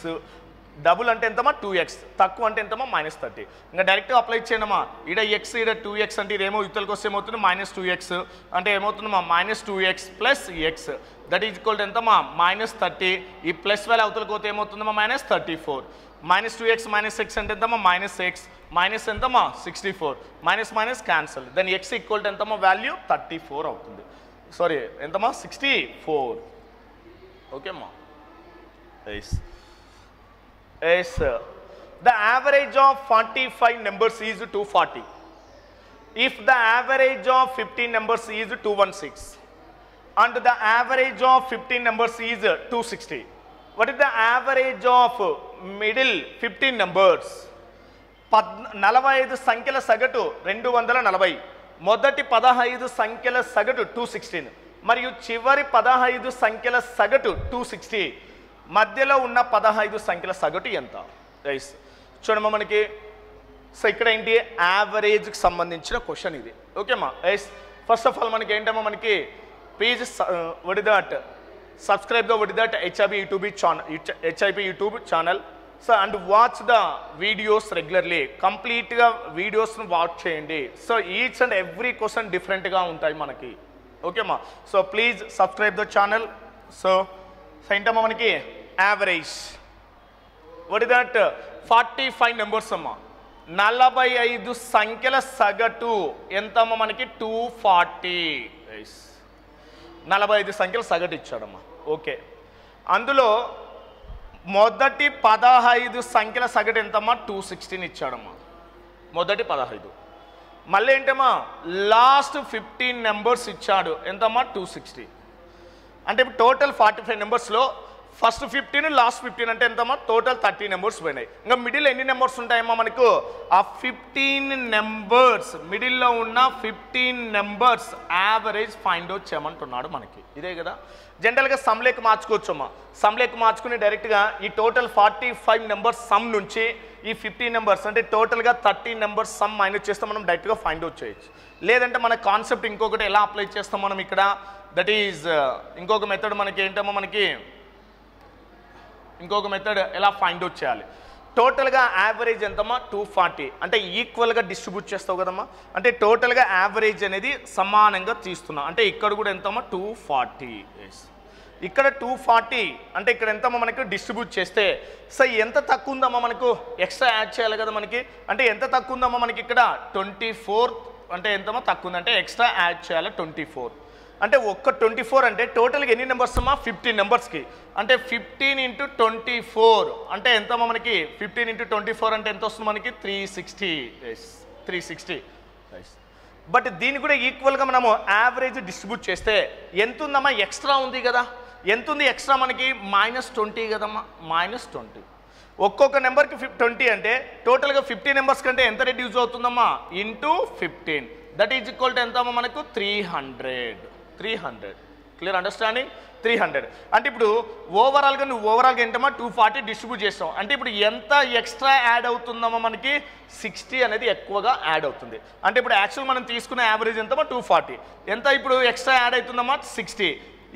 డబుల్ అంటే ఎంతమ్మా 2x, తక్కువ అంటే ఎంతమ్మా -30. ఇంకా డైరెక్ట్గా అప్లై చేయండమ్మా. ఈడ x, ఈడ 2x అంటే ఇదేమో ఇతలకు వస్తే ఏమవుతుంది -2x అంటే ఏమవుతుందమ్మా -2x + x, that is equal to ఎంతమ్మా -30. ఈ ప్లస్ వాల్యూ అవతలకు పోతే ఏమవుతుందమ్మా -34, -2x -x అంటే ఎంతమ్మా -x, మైనస్ ఎంతమ్మా 64, minus cancel, then x equal to ఎంతమ్మా వాల్యూ 34 అవుతుంది. సారీ ఎంతమ్మా 64. ఓకే అమ్మా. Yes, the average of 45 numbers is 240. If the average of 15 numbers is 216 and the average of 15 numbers is 260, what is the average of middle 15 numbers? 45 సంఖ్యల సగటు 240, మొదటి 15 సంఖ్యల సగటు 216 మరియు చివరి 15 సంఖ్యల సగటు 260, మధ్యలో ఉన్న 15 సంఖ్యల సగటు ఎంత? రైస్ చూడమ్మా మనకి. సో ఇక్కడ ఏంటి యావరేజ్కి సంబంధించిన క్వశ్చన్ ఇది. ఓకేమ్మా. రైస్ ఫస్ట్ ఆఫ్ ఆల్ మనకి ఏంటమ్మా మనకి please what that subscribe the what that HIP YouTube channel. So and watch the videos regularly, కంప్లీట్గా వీడియోస్ను వాచ్ చేయండి. So each and every question డిఫరెంట్గా ఉంటాయి మనకి. ఓకేమ్మా. So please subscribe the channel. So ఏంటమ్మా మనకి average what is that 45 numbers అమ్మా, 45 సంఖ్యల సగటు ఎంతమ్మా మనకి 240. 45 సంఖ్యల సగటు ఇచ్చాడమ్మా. ఓకే, అందులో మొదటి 15 సంఖ్యల సగటు ఎంతమ్మా 216 ఇచ్చాడమ్మా, మొదటి 15. మళ్ళీ ఏంటమ్మా లాస్ట్ 15 నెంబర్స్ ఇచ్చాడు, ఎంతమ్మా 260. అంటే టోటల్ 45 నెంబర్స్లో ఫస్ట్ 15 లాస్ట్ 15 అంటే ఎంతమ్మా టోటల్ 30 నెంబర్స్ పోయినాయి. ఇంకా మిడిల్ ఎన్ని నెంబర్స్ ఉంటాయమ్మా మనకు, ఆ 15 నెంబర్స్ మిడిల్లో ఉన్న 15 నెంబర్స్ యావరేజ్ ఫైండ్ అవుట్ చేయమంటున్నాడు మనకి. ఇదే కదా జనరల్గా సమ్లేక్ మార్చుకోవచ్చమ్మా. సమ్లేక్ మార్చుకుని డైరెక్ట్గా ఈ టోటల్ 45 నెంబర్స్ సమ్ నుంచి ఈ 15 నెంబర్స్ అంటే టోటల్గా 30 నెంబర్స్ సమ్ మైనస్ చేస్తే మనం డైరెక్ట్గా ఫైండ్ అవుట్ చేయొచ్చు. లేదంటే మన కాన్సెప్ట్ ఇంకొకటి ఎలా అప్లై చేస్తాం మనం ఇక్కడ, దట్ ఈజ్ ఇంకొక మెథడ్ మనకి ఏంటమ్మా మనకి ఇంకొక మెథడ్ ఎలా ఫైండ్ అవుట్ చేయాలి. టోటల్గా యావరేజ్ ఎంతమ్మా 240 అంటే ఈక్వల్గా డిస్ట్రిబ్యూట్ చేస్తావు కదమ్మా, అంటే టోటల్గా యావరేజ్ అనేది సమానంగా తీస్తున్నా. అంటే ఇక్కడ కూడా ఎంతమ్మా 240. ఇక్కడ 240 అంటే ఇక్కడ ఎంతమ్మా మనకు డిస్ట్రిబ్యూట్ చేస్తే సో ఎంత తక్కువ ఉందమ్మా మనకు ఎక్స్ట్రా యాడ్ చేయాలి కదా మనకి. అంటే ఎంత తక్కువ ఉందమ్మా మనకి ఇక్కడ 24 అంటే ఎంతమ్మా తక్కువ ఉంది, అంటే ఎక్స్ట్రా యాడ్ చేయాలి 24. అంటే ఒక్క 24 అంటే టోటల్గా ఎన్ని నెంబర్స్ అమ్మా 15 నెంబర్స్కి, అంటే 15 × 24 అంటే ఎంతమ్మా మనకి 15 × 24 అంటే ఎంత వస్తుంది మనకి 360. బట్ దీన్ని కూడా ఈక్వల్గా మనము యావరేజ్ డిస్ట్రిబ్యూట్ చేస్తే ఎంత ఉందమ్మా ఎక్స్ట్రా ఉంది కదా. ఎంత ఉంది ఎక్స్ట్రా మనకి -20 కదమ్మా, -20. ఒక్కొక్క నెంబర్కి 20 అంటే టోటల్గా 50 నెంబర్స్ కంటే ఎంత రెడ్యూస్ అవుతుందమ్మా, into 15. That is equal to ఎంత అమ్మా మనకు 300. Clear understanding? 300 అంటే ఇప్పుడు ఓవరాల్గా ఏంటమ్మా 240 డిస్ట్రిబ్యూట్ చేస్తాం అంటే ఇప్పుడు ఎంత ఎక్స్ట్రా యాడ్ అవుతుందమ్మా మనకి 60 అనేది ఎక్కువగా యాడ్ అవుతుంది. అంటే ఇప్పుడు యాక్చువల్ మనం తీసుకున్న యావరేజ్ ఎంతమ్మా 240, ఎంత ఇప్పుడు ఎక్స్ట్రా యాడ్ అవుతుందమ్మా 60.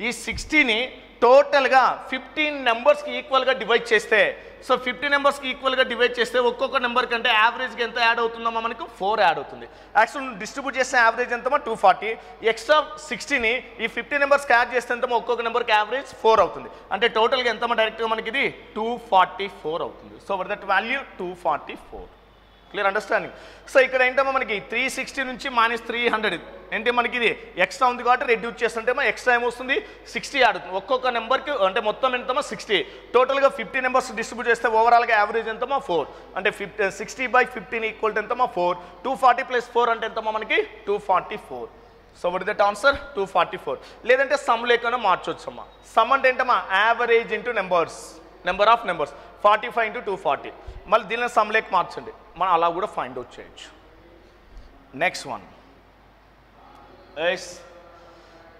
ఈ 60ని టోటల్గా 15 నెంబర్స్కి ఈక్వల్గా డివైడ్ చేస్తే, సో 50 నెంబర్స్కి ఈక్వల్గా డివైడ్ చేస్తే ఒక్కొక్క నెంబర్ కంటే యావరేజ్గా ఎంత యాడ్ అవుతుందమ్మా మనకు 4 యాడ్ అవుతుంది. యాక్చువల్ డిస్ట్రిబ్యూట్ చేస్తే యావరేజ్ ఎంతమ్మా 240, ఎక్స్ట్రా 60ని ఈ 50 నెంబర్స్కి యాడ్ చేస్తే ఎంతమో ఒక్కొక్క నెంబర్కి యావరేజ్ 4 అవుతుంది. అంటే టోటల్గా ఎంతమ్మా డైరెక్ట్గా మనకి ఇది 244 అవుతుంది. So for that value 244. Clear understanding? So ఇక్కడ ఏంటమ్మా మనకి 360 నుంచి -300 అంటే మనకి ఇది ఎక్స్ట్రా ఉంది కాబట్టి రెడ్యూస్ చేస్తుంటేమో ఎక్స్ట్రా ఏమొస్తుంది 60 ఆడుతుంది. ఒక్కొక్క నెంబర్కి అంటే మొత్తం ఎంతమో 60. టోటల్గా 50 నెంబర్స్ డిస్ట్రిబ్యూట్ చేస్తే ఓవరాల్గా యావరేజ్ ఎంతమో 4 అంటే 60/15 ఈక్వల్ టు ఎంతమో 4. 240 + 4 అంటే ఎంతమో మనకి 244. So what is that answer 244. లేదంటే సమ్ లేకుండా మార్చొచ్చమ్మా. సమ్ అంటే ఏంటమ్మా average into number of numbers 45 × 240. మళ్ళీ దీనిలో సమ్ లేక మార్చండి, మనం అలా కూడా ఫైండ్ అవుట్ చేయొచ్చు. Next one is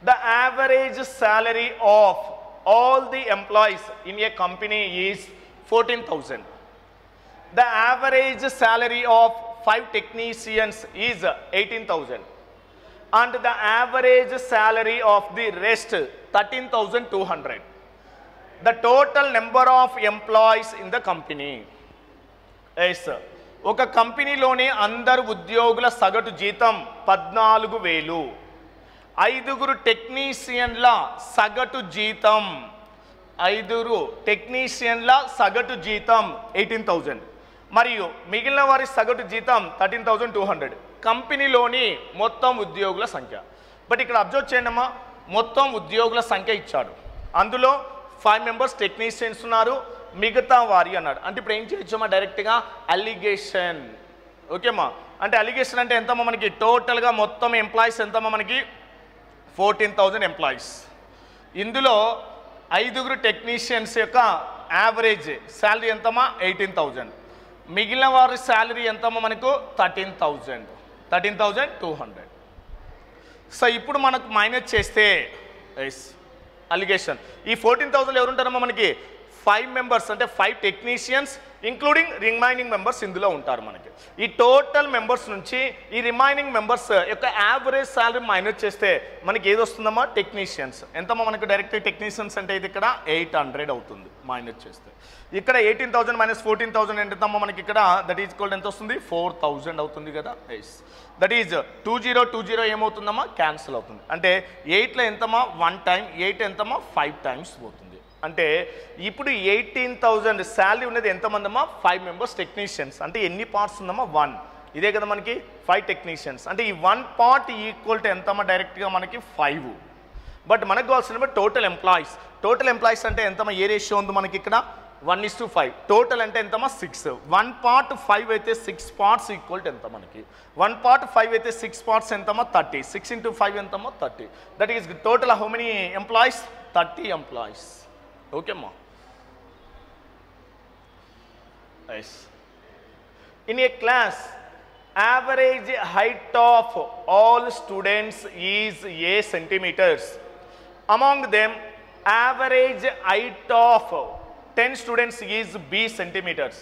the average salary of all the employees in a company is 14,000. The average salary of 5 technicians is 18,000 and the average salary of the rest 13,200. The total number of employees in the company is ఒక కంపెనీలోని అందరు ఉద్యోగుల సగటు జీతం 14,000. 5 టెక్నీషియన్ల సగటు జీతం 18,000 మరియు మిగిలిన వారి సగటు జీతం 13,200. కంపెనీలోని మొత్తం ఉద్యోగుల సంఖ్య. బట్ ఇక్కడ అబ్జర్వ్ చేయండి అమ్మా, మొత్తం ఉద్యోగుల సంఖ్య ఇచ్చాడు, అందులో 5 మెంబర్స్ టెక్నీషియన్స్ ఉన్నారు, మిగతా వారి అన్నాడు. అంటే ఇప్పుడు ఏం చేయొచ్చమ్మా డైరెక్ట్గా అలిగేషన్. ఓకేమ్మా, అంటే అలిగేషన్ అంటే ఎంతమ్మా మనకి టోటల్గా మొత్తం ఎంప్లాయీస్ ఎంతమ్మా మనకి 14,000 ఎంప్లాయీస్. ఇందులో 5 టెక్నీషియన్స్ యొక్క యావరేజ్ శాలరీ ఎంతమ్మా 18,000. మిగిలిన వారి శాలరీ ఎంతమ్మా మనకు 13,200. సో ఇప్పుడు మనకు మైనస్ చేస్తే అలిగేషన్ ఈ 14,000 ఎవరు ఉంటారమ్మా మనకి 5 మెంబర్స్ అంటే 5 టెక్నీషియన్స్ ఇంక్లూడింగ్ రిమైనింగ్ మెంబర్స్ ఇందులో ఉంటారు మనకి. ఈ టోటల్ మెంబర్స్ నుంచి ఈ రిమైనింగ్ మెంబర్స్ యొక్క యావరేజ్ శాలరీ మైనస్ చేస్తే మనకి ఏది వస్తుందమ్మా టెక్నీషియన్స్ ఎంతమ్మా మనకు డైరెక్ట్ టెక్నీషియన్స్ అంటే ఇది ఇక్కడ 800 అవుతుంది మైనస్ చేస్తే. ఇక్కడ 18,000 - 14,000 ఎంతమ్మా మనకి ఇక్కడ దట్ ఈజ్ ఈక్వల్ ఎంత వస్తుంది 4,000 అవుతుంది కదా. దట్ ఈజ్ 2020 ఏమవుతుందమ్మా క్యాన్సిల్ అవుతుంది. అంటే 8లో ఎంతమ్మా 1 టైం, 8 ఎంతమ్మా 5 టైమ్స్ పోతుంది. అంటే ఇప్పుడు 18,000 శాలరీ ఉన్నది ఎంతమంది అమ్మా 5 మెంబర్స్ టెక్నీషియన్స్. అంటే ఎన్ని పార్ట్స్ ఉందమ్మా 1, ఇదే కదా మనకి 5 టెక్నీషియన్స్. అంటే ఈ 1 పార్ట్ ఈక్వల్ టు ఎంతమ్మా డైరెక్ట్గా మనకి 5. బట్ మనకు కావాల్సిన టోటల్ ఎంప్లాయీస్ అంటే ఎంతమ్మా ఏ రేషియో ఉంది మనకి ఇక్కడ 1:5. టోటల్ అంటే ఎంతమ్మా 6. 1 పార్ట్ 5 అయితే 6 పార్ట్స్ ఈక్వల్ టు ఎంత మనకి 1 పార్ట్ 5 అయితే 6 పార్ట్స్ ఎంతమ్మా 30. 6 × 5 ఎంతమ్మా 30. That is total how many employees 30 employees. Okay అమ్మా. In a class average height of all students is a centimeters. Among them average height of 10 students is b centimeters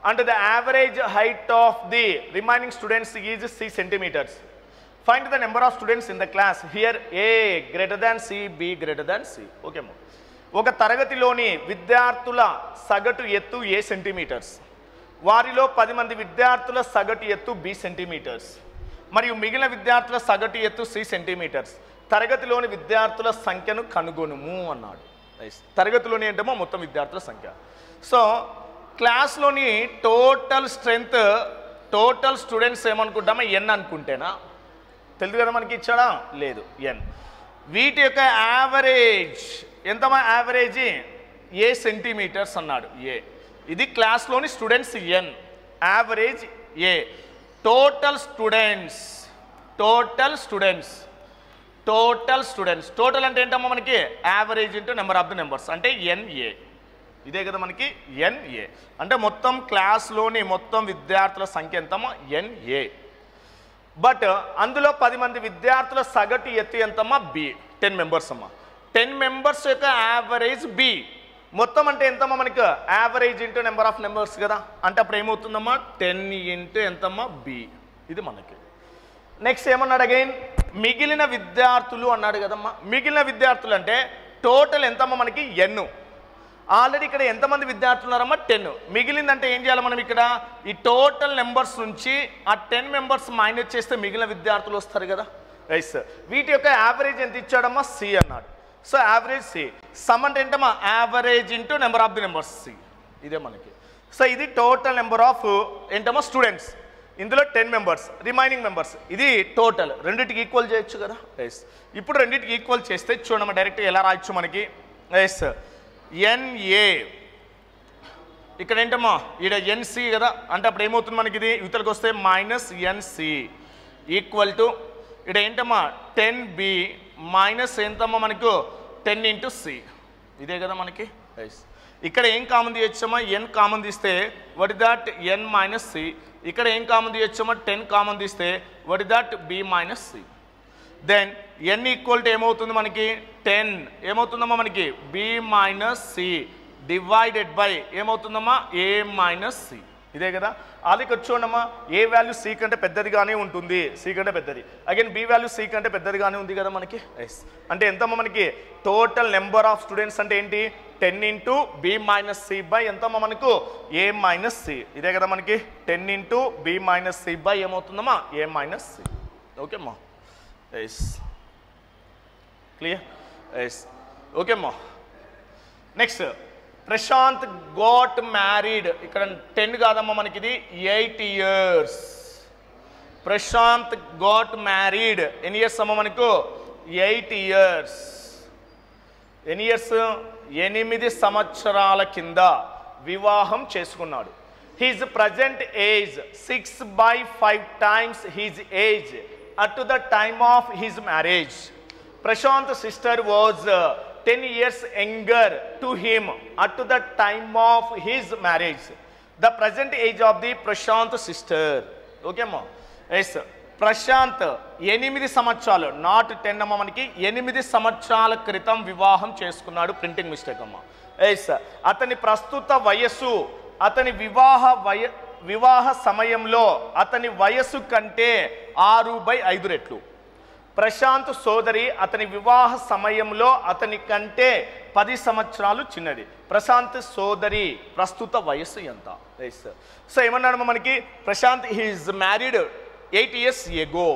and the average height of the remaining students is c centimeters. Find the number of students in the class. Here a greater than c, b greater than c. Okay అమ్మా. ఒక తరగతిలోని విద్యార్థుల సగటు ఎత్తు ఏ centimetres, వారిలో 10 మంది విద్యార్థుల సగటు ఎత్తు b సెంటీమీటర్స్ మరియు మిగిలిన విద్యార్థుల సగటు ఎత్తు c సెంటీమీటర్స్. తరగతిలోని విద్యార్థుల సంఖ్యను కనుగొనుము అన్నాడు. తరగతిలోని ఏంటమో మొత్తం విద్యార్థుల సంఖ్య. సో క్లాస్లోని టోటల్ స్ట్రెంగ్త్ టోటల్ స్టూడెంట్స్ ఏమనుకుంటామా n అనుకుంటేనా, తెలుసు కదా మనకి ఇచ్చాడా లేదు n. వీటి యొక్క యావరేజ్ ఎంతమా యావరేజ్ ఏ సెంటీమీటర్స్ అన్నాడు ఏ. ఇది క్లాస్లోని students n, average A. Total students total students. Total అంటే ఏంటమ్మా మనకి average into number of the numbers అంటే NA. ఇదే కదా మనకి NA అంటే మొత్తం క్లాస్లోని మొత్తం విద్యార్థుల సంఖ్య ఎంతమ్మా NA. బట్ అందులో 10 మంది విద్యార్థుల సగటు ఎత్తు ఎంతమ్మా B, 10 మెంబర్స్ అమ్మా. 10 మెంబర్స్ యొక్క యావరేజ్ B. మొత్తం అంటే ఎంతమ్మా మనకి average into number of numbers కదా, అంటే అప్పుడు ఏమవుతుందమ్మా 10 ఇంటూ ఎంతమ్మా B. ఇది మనకి. నెక్స్ట్ ఏమన్నాడు అగైన్ మిగిలిన విద్యార్థులు అన్నాడు కదమ్మా. మిగిలిన విద్యార్థులు అంటే టోటల్ ఎంతమ్మా మనకి N. ఆల్రెడీ ఇక్కడ ఎంతమంది విద్యార్థులు ఉన్నారమ్మా 10. మిగిలిందంటే ఏం చేయాలి మనం ఇక్కడ ఈ టోటల్ నెంబర్స్ నుంచి ఆ 10 మెంబర్స్ మైనస్ చేస్తే మిగిలిన విద్యార్థులు వస్తారు కదా. Right sir. వీటి యొక్క యావరేజ్ ఎంత ఇచ్చాడమ్మా C అన్నాడు. So average C. సమ్ అంటే ఏంటమ్మా average into number of the numbers C. ఇదే మనకి. సో ఇది టోటల్ నెంబర్ ఆఫ్ ఏంటమ్మా స్టూడెంట్స్. ఇందులో 10 మెంబర్స్, రిమైనింగ్ మెంబర్స్. ఇది టోటల్. రెండింటికి ఈక్వల్ చేయొచ్చు కదా. రైస్. ఇప్పుడు రెండింటికి ఈక్వల్ చేస్తే చూడమ్మా డైరెక్ట్ ఎలా రాయొచ్చు మనకి. రైస్ NA ఇక్కడ ఏంటమ్మా ఇక్కడ NC కదా, అంటే అప్పుడు ఏమవుతుంది మనకి ఇది ఇవతలకు వస్తే -NC ఈక్వల్ టు ఇక్కడ ఏంటమ్మా 10B మైనస్ ఎంతమ్మా మనకు 10 ఇంటూ C. ఇదే కదా మనకి. రైస్. ఇక్కడ ఏం కామన్ తీయొచ్చమ్మా N కామన్ తీస్తే what is that N minus C. ఇక్కడ ఏం కామన్ తీయొచ్చమ్మా 10 కామన్ తీస్తే what is that B minus C. Then N equal to ఏమవుతుంది మనకి 10 ఏమవుతుందమ్మా మనకి B minus C divided by ఏమవుతుందమ్మా A మైనస్ C. ఇదే కదా. అది చూడమ్మా ఏ వాల్యూ C కంటే పెద్దదిగానే ఉంటుంది, C కంటే పెద్దది. అగైన్ B వాల్యూ C కంటే పెద్దదిగానే ఉంది కదా మనకి. ఎస్ అంటే ఎంతమ్మా మనకి టోటల్ నెంబర్ ఆఫ్ స్టూడెంట్స్ అంటే ఏంటి 10 into B minus C by ఎంతమ్మా మనకు A మైనస్ C. ఇదే కదా మనకి 10 into B minus C by ఏమవుతుందమ్మా A మైనస్ C. ఓకే అమ్మా. Yes clear. ఎస్ ఓకే అమ్మా. Next Prashant got married. ఇక్కడ 10 కాదమ్మా మనకి ఇది 8 years. ప్రశాంత్ గోట్ మ్యారీడ్ ఎన్ని ఇయర్స్ అమ్మా మనకు 8 years. ఎన్ని ఇయర్స్ 8 సంవత్సరాల కింద వివాహం చేసుకున్నాడు. His present age 6/5 times his age at the time of his marriage. Prashant sister was 10 years younger to him at the time of his marriage. The present age of the Prashant sister. Okay ma. Yes. Prashant 8 సంవత్సరాలు not 10 అమ్మ మనకి 8 సంవత్సరాల క్రితం వివాహం చేసుకున్నాడు. Printing mistake అమ్మ. Yes అతని ప్రస్తుత వయస్సు అతని వివాహ సమయంలో అతని వయస్సు కంటే 6/5 రెట్లు. ప్రశాంత్ సోదరి అతని వివాహ సమయంలో అతని కంటే 10 సంవత్సరాలు చిన్నది. ప్రశాంత్ సోదరి ప్రస్తుత వయస్సు ఎంత. సో ఏమన్నాడు మనకి Prashant he is married 8 years ago.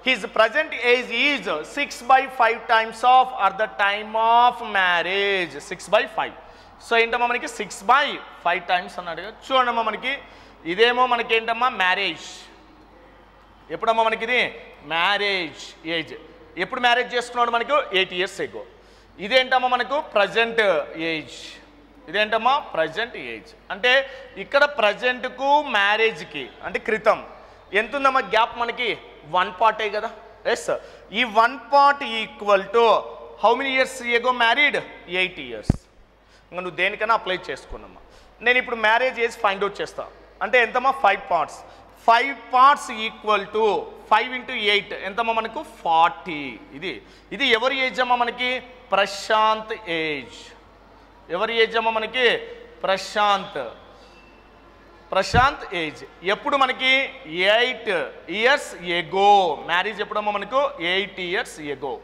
His present age is 6/5 times of at the time of marriage. 6/5. So ఏంటమ్మా మనకి 6/5 times అన్నాడు. చూడమ్మా మనకి ఇదేమో మనకి ఏంటమ్మా మ్యారేజ్. ఎప్పుడమ్మా మనకి ఇది మ్యారేజ్ ఏజ్. ఎప్పుడు మ్యారేజ్ చేసుకున్నాడు మనకు 8 years ago. ఇదేంటమ్మా మనకు ప్రజెంట్ ఏజ్. ఇదేంటమ్మా ప్రజెంట్ ఏజ్. అంటే ఇక్కడ ప్రజెంట్కు మ్యారేజ్కి అంటే క్రితం ఎంత ఉందమ్మా గ్యాప్ మనకి 1 part కదా. ఎస్ ఈ 1 part equal to how many years ago married 8 years. ఇంకా నువ్వు దేనికైనా అప్లై చేసుకున్నామ్మా. నేను ఇప్పుడు మ్యారేజ్ ఏజ్ ఫైండ్ అవుట్ చేస్తా. అంటే ఎంతమ్మా 5 parts. 5 parts equal to 5 into 8 ఎంతమ్మా మనకు 40. ఇది ఎవరి ఏజ్ అమ్మా మనకి ప్రశాంత్ ఏజ్. ఎవరి ఏజ్ అమ్మా మనకి ప్రశాంత్ ఏజ్. ఎప్పుడు మనకి 8 years ago. మ్యారేజ్ ఎప్పుడమ్మా మనకు 8 years ago.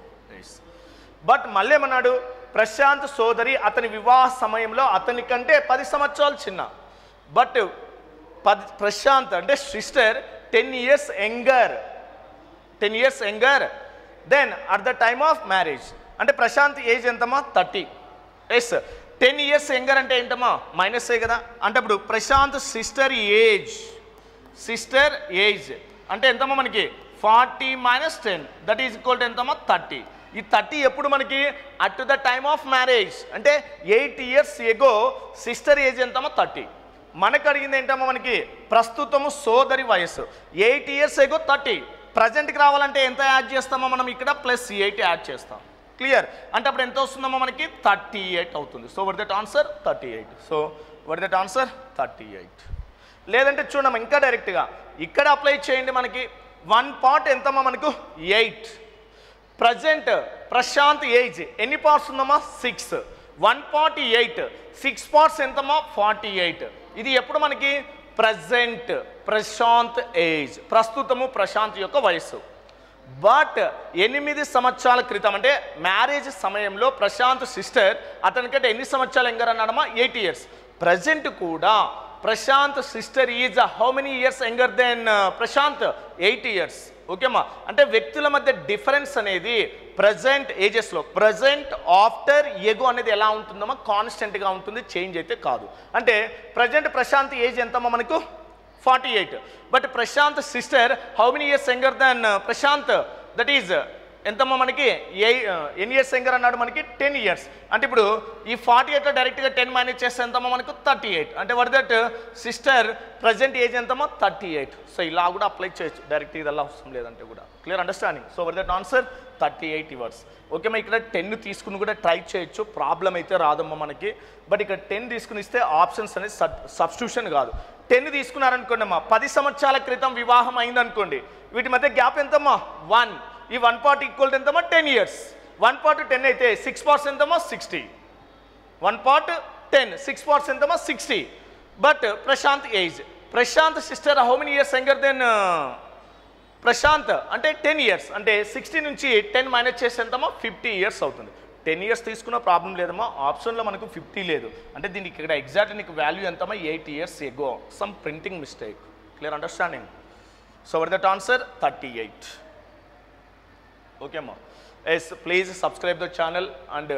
బట్ మళ్ళీ ఏమన్నాడు ప్రశాంత్ సోదరి అతని వివాహ సమయంలో అతని కంటే 10 సంవత్సరాలు చిన్న. బట్ ప్రశాంత్ అంటే sister 10 years younger then at the time of marriage. అంటే ప్రశాంత్ ఏజ్ ఎంతమ్మా 30. ఎస్ 10 years younger అంటే ఏంటమ్మా మైనస్ కదా. అంటే ఇప్పుడు ప్రశాంత్ సిస్టర్ ఏజ్ అంటే ఎంతమ్మా మనకి 40 - 10 దట్ ఈజ్ ఈక్వల్ టు ఎంతమ్మా 30. ఈ 30 ఎప్పుడు మనకి at the time of marriage. అంటే 8 years ago సిస్టర్ ఏజ్ ఎంతమ్మా 30. మనకు అడిగింది ఏంటమ్మా మనకి ప్రస్తుతము సోదరి వయస్సు 8 years ago 30. ప్రజెంట్కి రావాలంటే ఎంత యాడ్ చేస్తామో మనం ఇక్కడ ప్లస్ 8 యాడ్ చేస్తాం. క్లియర్? అంటే అప్పుడు ఎంత వస్తుందమ్మా మనకి 38 అవుతుంది. So what that answer 38. So what that answer 38. లేదంటే చూడమ్మా ఇంకా డైరెక్ట్గా ఇక్కడ అప్లై చేయండి. మనకి 1 పార్ట్ ఎంతమ్మా మనకు 8. ప్రజెంట్ ప్రశాంత్ ఏజ్ ఎన్ని పార్ట్స్ ఉందమ్మా 6. 1 పార్ట్ 8, 6 పార్ట్స్ ఎంతమ్మా 48. ఇది ఎప్పుడు మనకి ప్రజెంట్ ప్రశాంత్ ఏజ్, ప్రస్తుతము ప్రశాంత్ యొక్క వయస్సు. బట్ 8 సంవత్సరాల క్రితం అంటే మ్యారేజ్ సమయంలో ప్రశాంత్ సిస్టర్ అతనికంటే ఎన్ని సంవత్సరాలు యంగర్ అన్నాడమ్మా 8 years. ప్రజెంట్ కూడా Prashant sister is how many years younger than Prashant 8 years. ఓకేమ్మా, అంటే వ్యక్తుల మధ్య డిఫరెన్స్ అనేది ప్రజెంట్ ఏజెస్లో ప్రజెంట్ ఆఫ్టర్ ఎగో అనేది ఎలా ఉంటుందమ్మా కాన్స్టెంట్గా ఉంటుంది, చేంజ్ అయితే కాదు. అంటే ప్రజెంట్ ప్రశాంత్ ఏజ్ ఎంతమ్మా మనకు 48. But Prashant sister how many years younger than Prashant, that is ఎంతమ్మా మనకి ఎన్ని ఇయర్స్ యంగర్ అన్నాడు మనకి 10 years. అంటే ఇప్పుడు ఈ 48లో డైరెక్ట్గా 10 మైనస్ చేస్తే ఎంతమ్మా మనకు 38. అంటే what that sister present age ఎంతమ్మా 38. సో ఇలా కూడా అప్లై చేయొచ్చు, డైరెక్ట్ ఇదల్లా అవసరం లేదంటే కూడా. Clear understanding? So what that answer 38 years. ఓకేమ్మా, ఇక్కడ 10 తీసుకుని కూడా ట్రై చేయొచ్చు, ప్రాబ్లం అయితే రాదమ్మా మనకి. బట్ ఇక్కడ 10 తీసుకుని ఇస్తే ఆప్షన్స్ అనేది సబ్స్టిట్యూషన్ కాదు. 10 తీసుకున్నారనుకోండి అమ్మా 10 సంవత్సరాల క్రితం వివాహం అయిందనుకోండి, వీటి మధ్య గ్యాప్ ఎంతమ్మా 1. ఈ 1 పార్ట్ ఈక్వల్ ఎంతమ్మా 10 years. 1 పార్ట్ 10 అయితే 6 పార్ట్స్ ఎంతమ్మా 60. 1 పార్ట్ 10, 6 పార్ట్స్ ఎంతమ్మా 60. But Prashant age, Prashant sister how many years younger than Prashant అంటే 10 years. అంటే 60 నుంచి 10 మైనస్ చేస్తే ఎంతమ్మా 50 years అవుతుంది. 10 years తీసుకున్న ప్రాబ్లం లేదమ్మా, ఆప్షన్లో మనకు 50 లేదు. అంటే దీనికి ఇక్కడ ఎగ్జాక్ట్ నీకు వాల్యూ ఎంతమ్మా 8 years ago, some printing mistake. Clear understanding? So what that answer 38. Okay అమ్మా, yes please subscribe the channel and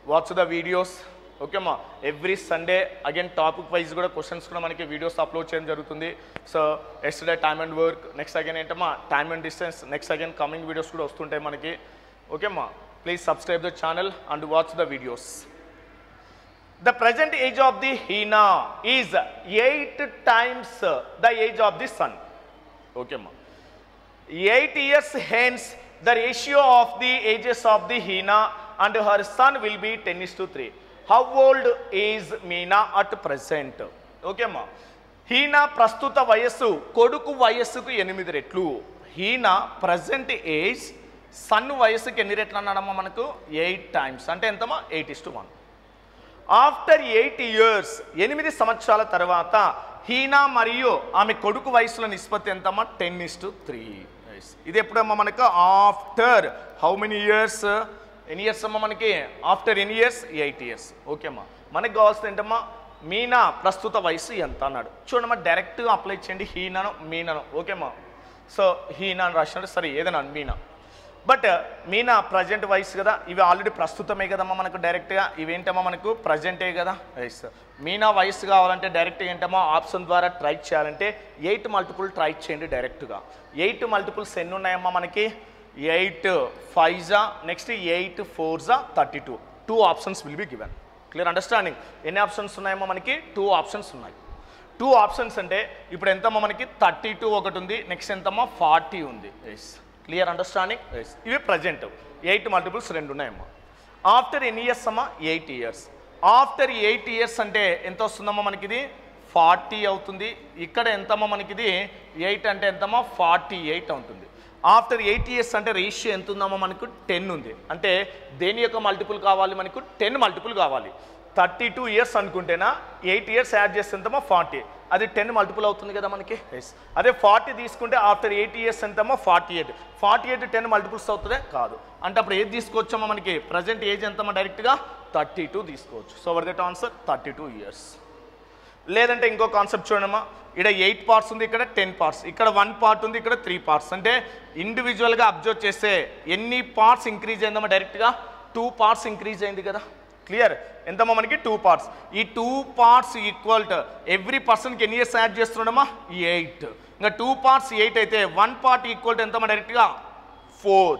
watch the videos. Okay అమ్మా, every Sunday again topic wise కూడా క్వశ్చన్స్ కూడా మనకి వీడియోస్ అప్లోడ్ చేయడం జరుగుతుంది. So yesterday time and work, next again ఏంటమ్మా time and distance, next again coming videos కూడా వస్తుంటాయి మనకి. ఓకే అమ్మా, please subscribe the channel and watch the videos. The present age of the hyena is 8 times the age of the sun. Okay ma, 8 years hence the ratio of the ages of the hyena and her son will be 10:3. How old is Meena at present? Okay ma, hyena prastuta vayassu koduku vayassuku 8 రెట్లు. hyena present age son vayassuku ఎన్ని రెట్లు అన్నాడమ్మా మనకు 8 times. అంటే ఎంతమ్మా 8:1. After 8 years 8 సంవత్సరాల తర్వాత హీనా మరియు ఆమె కొడుకు వయసుల నిష్పత్తి ఎంతమ్మా 10:3. ఇది ఎప్పుడమ్మా మనకు ఆఫ్టర్ హౌ మెనీ ఇయర్స్, ఎన్ని ఇయర్స్ అమ్మా మనకి ఆఫ్టర్ ఎన్ని ఇయర్స్ 8 years. ఓకే అమ్మా, మనకు కావాల్సింది ఏంటమ్మా మీనా ప్రస్తుత వయసు ఎంత అన్నాడు. చూడమ్మా డైరెక్ట్గా అప్లై చేయండి హీనాను మీనాను. ఓకేమ్మా, సో హీనా అని రాసినాడు సరే ఏదైనా మీనా. బట్ మీనా ప్రజెంట్ వయసు కదా, ఇవి ఆల్రెడీ ప్రస్తుతమే కదమ్మా మనకు డైరెక్ట్గా, ఇవేంటమ్మా మనకు ప్రజెంటే కదా. ఎస్, మీనా వయసు కావాలంటే డైరెక్ట్గా ఏంటమ్మా ఆప్షన్ ద్వారా ట్రై చేయాలంటే 8 మల్టిపుల్ ట్రై చేయండి డైరెక్ట్గా. 8 మల్టిపుల్స్ ఎన్ని ఉన్నాయమ్మా మనకి 8 5s, next 8 4s 32. 2 options will be given. Clear understanding? ఎన్ని ఆప్షన్స్ ఉన్నాయమ్మా మనకి 2 ఆప్షన్స్ ఉన్నాయి. 2 ఆప్షన్స్ అంటే ఇప్పుడు ఎంతమ్మా మనకి 32 ఒకటి ఉంది, నెక్స్ట్ ఎంతమ్మా 40 ఉంది. Yes, clear understanding? ఎస్, ఇవి ప్రజెంట్ 8 మల్టిపుల్స్ 2 ఉన్నాయమ్మా. ఆఫ్టర్ ఎన్ని ఇయర్స్ అమ్మా 8 years. ఆఫ్టర్ 8 years అంటే ఎంత వస్తుందమ్మా మనకి ఇది 40 అవుతుంది. ఇక్కడ ఎంతమ్మా మనకి ఇది 8 అంటే ఎంతమ్మా 48 అవుతుంది. ఆఫ్టర్ 8 years అంటే రేషియో ఎంత ఉందమ్మా మనకు 10 ఉంది. అంటే దేని యొక్క మల్టిపుల్ కావాలి మనకు 10 మల్టిపుల్ కావాలి. 32 years అనుకుంటేనా 8 years యాడ్ చేస్తే ఎంతమ్మా 40, అది 10 మల్టిపుల్ అవుతుంది కదా మనకి. ఎస్, అదే 40 తీసుకుంటే ఆఫ్టర్ 8 years ఎంతమ్మా 48. 48 10 మల్టిపుల్స్ అవుతుందే కాదు. అంటే అప్పుడు ఏది తీసుకోవచ్చమ్మా మనకి ప్రజెంట్ ఏజ్ ఎంతమ్మా డైరెక్ట్గా 32 తీసుకోవచ్చు. So were that answer 32 years. లేదంటే ఇంకో కాన్సెప్ట్ చూడమ్మా, ఇక్కడ 8 parts ఉంది, ఇక్కడ 10 parts, ఇక్కడ 1 part ఉంది, ఇక్కడ 3 parts. అంటే ఇండివిజువల్గా అబ్జర్వ్ చేస్తే ఎన్ని పార్ట్స్ ఇంక్రీజ్ అయిందమ్మా డైరెక్ట్గా 2 parts ఇంక్రీజ్ అయింది కదా. క్లియర్? ఎంతమ్మా మనకి 2 parts. ఈ 2 parts ఈక్వల్ టు ఎవ్రీ పర్సన్కి ఎన్ని ఇయర్స్ యాడ్ చేస్తున్నాడమ్మా 8. ఇంకా 2 parts 8 అయితే 1 part ఈక్వల్ టు ఎంతమ్మా డైరెక్ట్గా 4.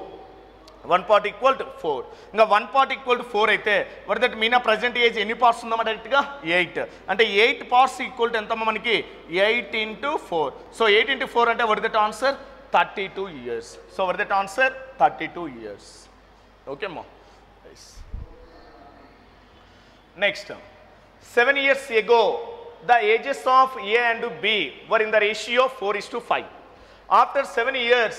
1 part ఈక్వల్ టు 4. ఇంకా 1 part ఈక్వల్ టు 4 అయితే వర్ దట్ మీనా ప్రజెంట్ ఏజ్ ఎన్ని పార్ట్స్ ఉందమ్మా డైరెక్ట్గా 8. అంటే 8 parts ఈక్వల్ టు ఎంతమ్మా మనకి 8 × 4. సో 8 × 4 అంటే వర్ that answer 32 years. So what is that answer? 32 years. Okay ma. Yes. Next, 7 years ago the ages of A and B were in the ratio 4:5. After 7 years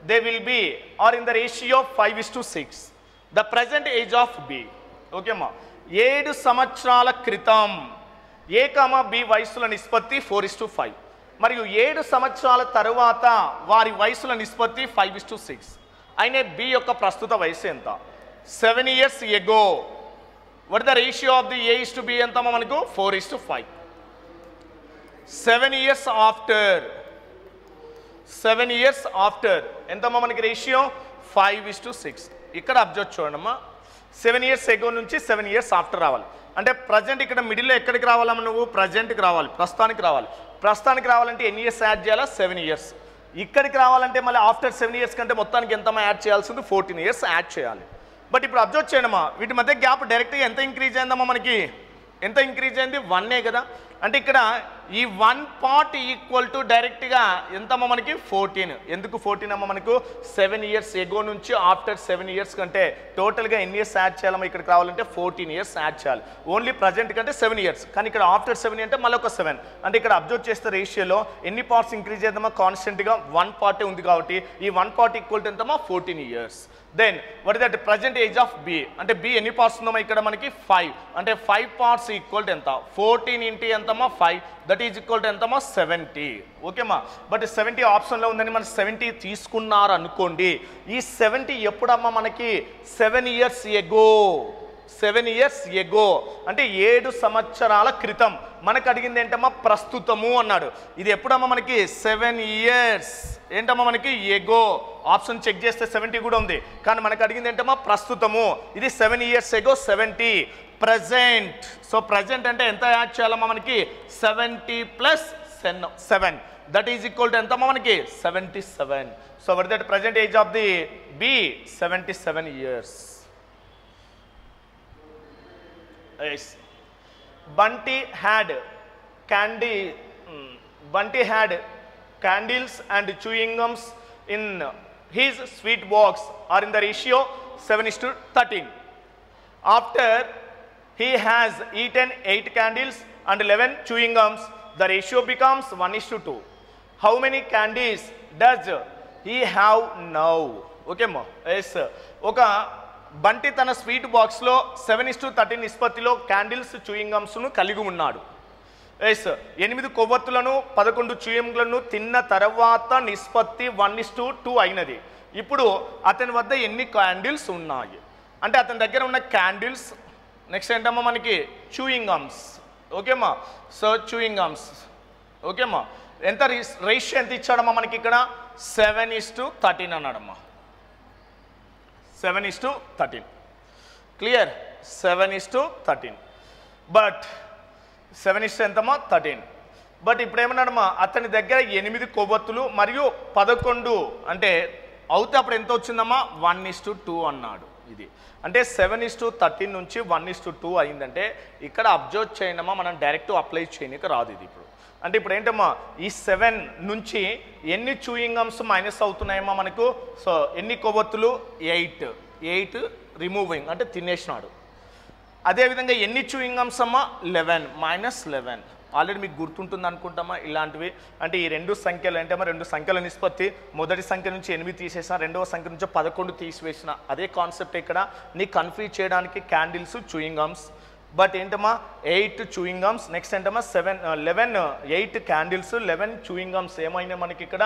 they will be or in the ratio 5:6. The present age of B. Okay ma. 7 సంవత్సరాల క్రితం A, B వయసుల నిష్పత్తి 4:5 మరియు 7 సంవత్సరాల తరువాత వారి వయసుల నిష్పత్తి 5:6 అయిన B యొక్క ప్రస్తుత వయసు ఎంత? 7 years ago what is the ratio of the A is to B ఎంత మనకు? 4:5. 7 years after ఎంత మనకి రేషియో? 5:6. ఇక్కడ అబ్జర్వ్ చూడమ్మా, 7 years ago నుంచి 7 years after రావాలి. అంటే ప్రజెంట్ ఇక్కడ మిడిల్లో ఎక్కడికి రావాలమ్మా? నువ్వు ప్రజెంట్కి రావాలి, ప్రస్తుతానికి రావాలి. ప్రస్తుతానికి రావాలంటే ఎన్ని ఇయర్స్ యాడ్ చేయాలా? 7 years. ఇక్కడికి రావాలంటే మళ్ళీ ఆఫ్టర్ 7 years కంటే మొత్తానికి ఎంతమా యాడ్ చేయాల్సింది? 14 years యాడ్ చేయాలి. బట్ ఇప్పుడు అబ్జర్వ్ చేయడమా, వీటి మధ్య గ్యాప్ డైరెక్ట్గా ఎంత ఇంక్రీజ్ అయిందమ్మా మనకి? ఎంత ఇంక్రీజ్ అయింది? 1 కదా. అంటే ఇక్కడ ఈ 1 పార్ట్ ఈక్వల్ టు డైరెక్ట్గా ఎంతమ్మా మనకి? 14. ఎందుకు 14 అమ్మా మనకు? 7 years ఎగో నుంచి ఆఫ్టర్ 7 years కంటే టోటల్గా ఎన్ని ఇయర్స్ యాడ్ చేయాలమ్మా? ఇక్కడికి రావాలంటే 14 years యాడ్ చేయాలి. ఓన్లీ ప్రజెంట్ కంటే 7 years, కానీ ఇక్కడ ఆఫ్టర్ 7 అంటే మళ్ళీ ఒక 7. అంటే ఇక్కడ అబ్జర్వ్ చేస్తే రేషియోలో ఎన్ని పార్ట్స్ ఇంక్రీజ్ చేద్దామా? కాన్స్టెంట్గా 1 పార్టే ఉంది కాబట్టి ఈ 1 పార్ట్ ఈక్వల్ టు ఎంతమ్మా? 14 years. Then what is that present age of b? అంటే బి ఎన్ని పార్ట్స్ ఉందమ్మా ఇక్కడ మనకి? 5. అంటే 5 పార్ట్స్ ఈక్వల్ టు ఎంత? 14 ఇంటూ ఎంతమ్మా? 5. దట్ ఈజ్ ఈక్వల్ టు ఎంతమ్మా? 70. ఓకేమా. బట్ 70 ఆప్షన్లో ఉందని మనం 70 తీసుకున్నారు అనుకోండి. ఈ 70 ఎప్పుడమ్మా మనకి? 7 years ago. 7 years ago అంటే 7 సంవత్సరాల క్రితం. మనకు అడిగింది ఏంటమ్మా? ప్రస్తుతము అన్నాడు. ఇది ఎప్పుడమ్మా మనకి? 7 years ఏంటమ్మా మనకి? ఎగో. ఆప్షన్ చెక్ చేస్తే 70 కూడా ఉంది, కానీ మనకు అడిగింది ఏంటమ్మా? ప్రస్తుతము. ఇది 7 years ago 70. Present. So present అంటే ఎంత యాడ్ చేయాలమ్మా మనకి? 70 plus 7. That is equal to ఎంతమ్మా మనకి? 77. So what that present age of the b? 77 years. Yes. Bunty had candles and chewing gums in his sweet box are in the ratio 7:13. After he has eaten 8 candles and 11 chewing gums, the ratio becomes 1:2. How many candies does he have now? Okay ma. Yes. Oka Bunty తన sweet బాక్స్లో 7:13 నిష్పత్తిలో candles chewing గమ్స్ను కలిగి ఉన్నాడు. Yes. 8 కొవ్వొత్తులను 11 చూయింగ్లను తిన్న తర్వాత నిష్పత్తి 1:2 అయినది. ఇప్పుడు అతని వద్ద ఎన్ని క్యాండిల్స్ ఉన్నాయి? అంటే అతని దగ్గర ఉన్న క్యాండిల్స్. నెక్స్ట్ ఏంటమ్మా మనకి? Chewing gums. ఓకేమా. So chewing gums. ఓకేమా. ఎంత రేషియో ఎంత ఇచ్చాడమ్మా మనకి ఇక్కడ? 7:13 అన్నాడమ్మా. 7:13. క్లియర్? 7:13. బట్ 7 ఎంతమ్మా? 13. బట్ ఇప్పుడు ఏమన్నాడమ్మా? అతని దగ్గర 8 కొవ్వొత్తులు మరియు 11 అంటే అవుతే అప్పుడు ఎంత వచ్చిందమ్మా? 1:2 అన్నాడు. ఇది అంటే 7:13 నుంచి 1:2 అయిందంటే ఇక్కడ అబ్జర్వ్ చేయడమా మనం డైరెక్ట్ అప్లై చేయడానికి రాదు ఇది. ఇప్పుడు అంటే ఇప్పుడు ఏంటమ్మా? ఈ 7 నుంచి ఎన్ని చూయింగ్ గమ్స్ మైనస్ అవుతున్నాయమ్మా మనకు? సో ఎన్ని కొవ్వొత్తులు? 8 రిమూవింగ్ అంటే తినేసినాడు. అదేవిధంగా ఎన్ని చూయింగ్ గమ్స్ అమ్మా? 11 -11. ఆల్రెడీ మీకు గుర్తుంటుంది అనుకుంటామా ఇలాంటివి. అంటే ఈ 2 సంఖ్యలు ఏంటమ్మా? 2 సంఖ్యల నిష్పత్తి. మొదటి సంఖ్య నుంచి 8 తీసేసిన, రెండవ సంఖ్య నుంచి 11 తీసివేసిన. అదే కాన్సెప్ట్ ఇక్కడ నీ కన్ఫ్యూజ్ చేయడానికి క్యాండిల్స్ చూయింగ్ గమ్స్. బట్ ఏంటమ్మా? 8 చూయింగ్ గమ్స్. నెక్స్ట్ ఏంటమ్మా? 8 క్యాండిల్స్ 11 చూయింగ్ గమ్స్ ఏమైనా మనకి ఇక్కడ?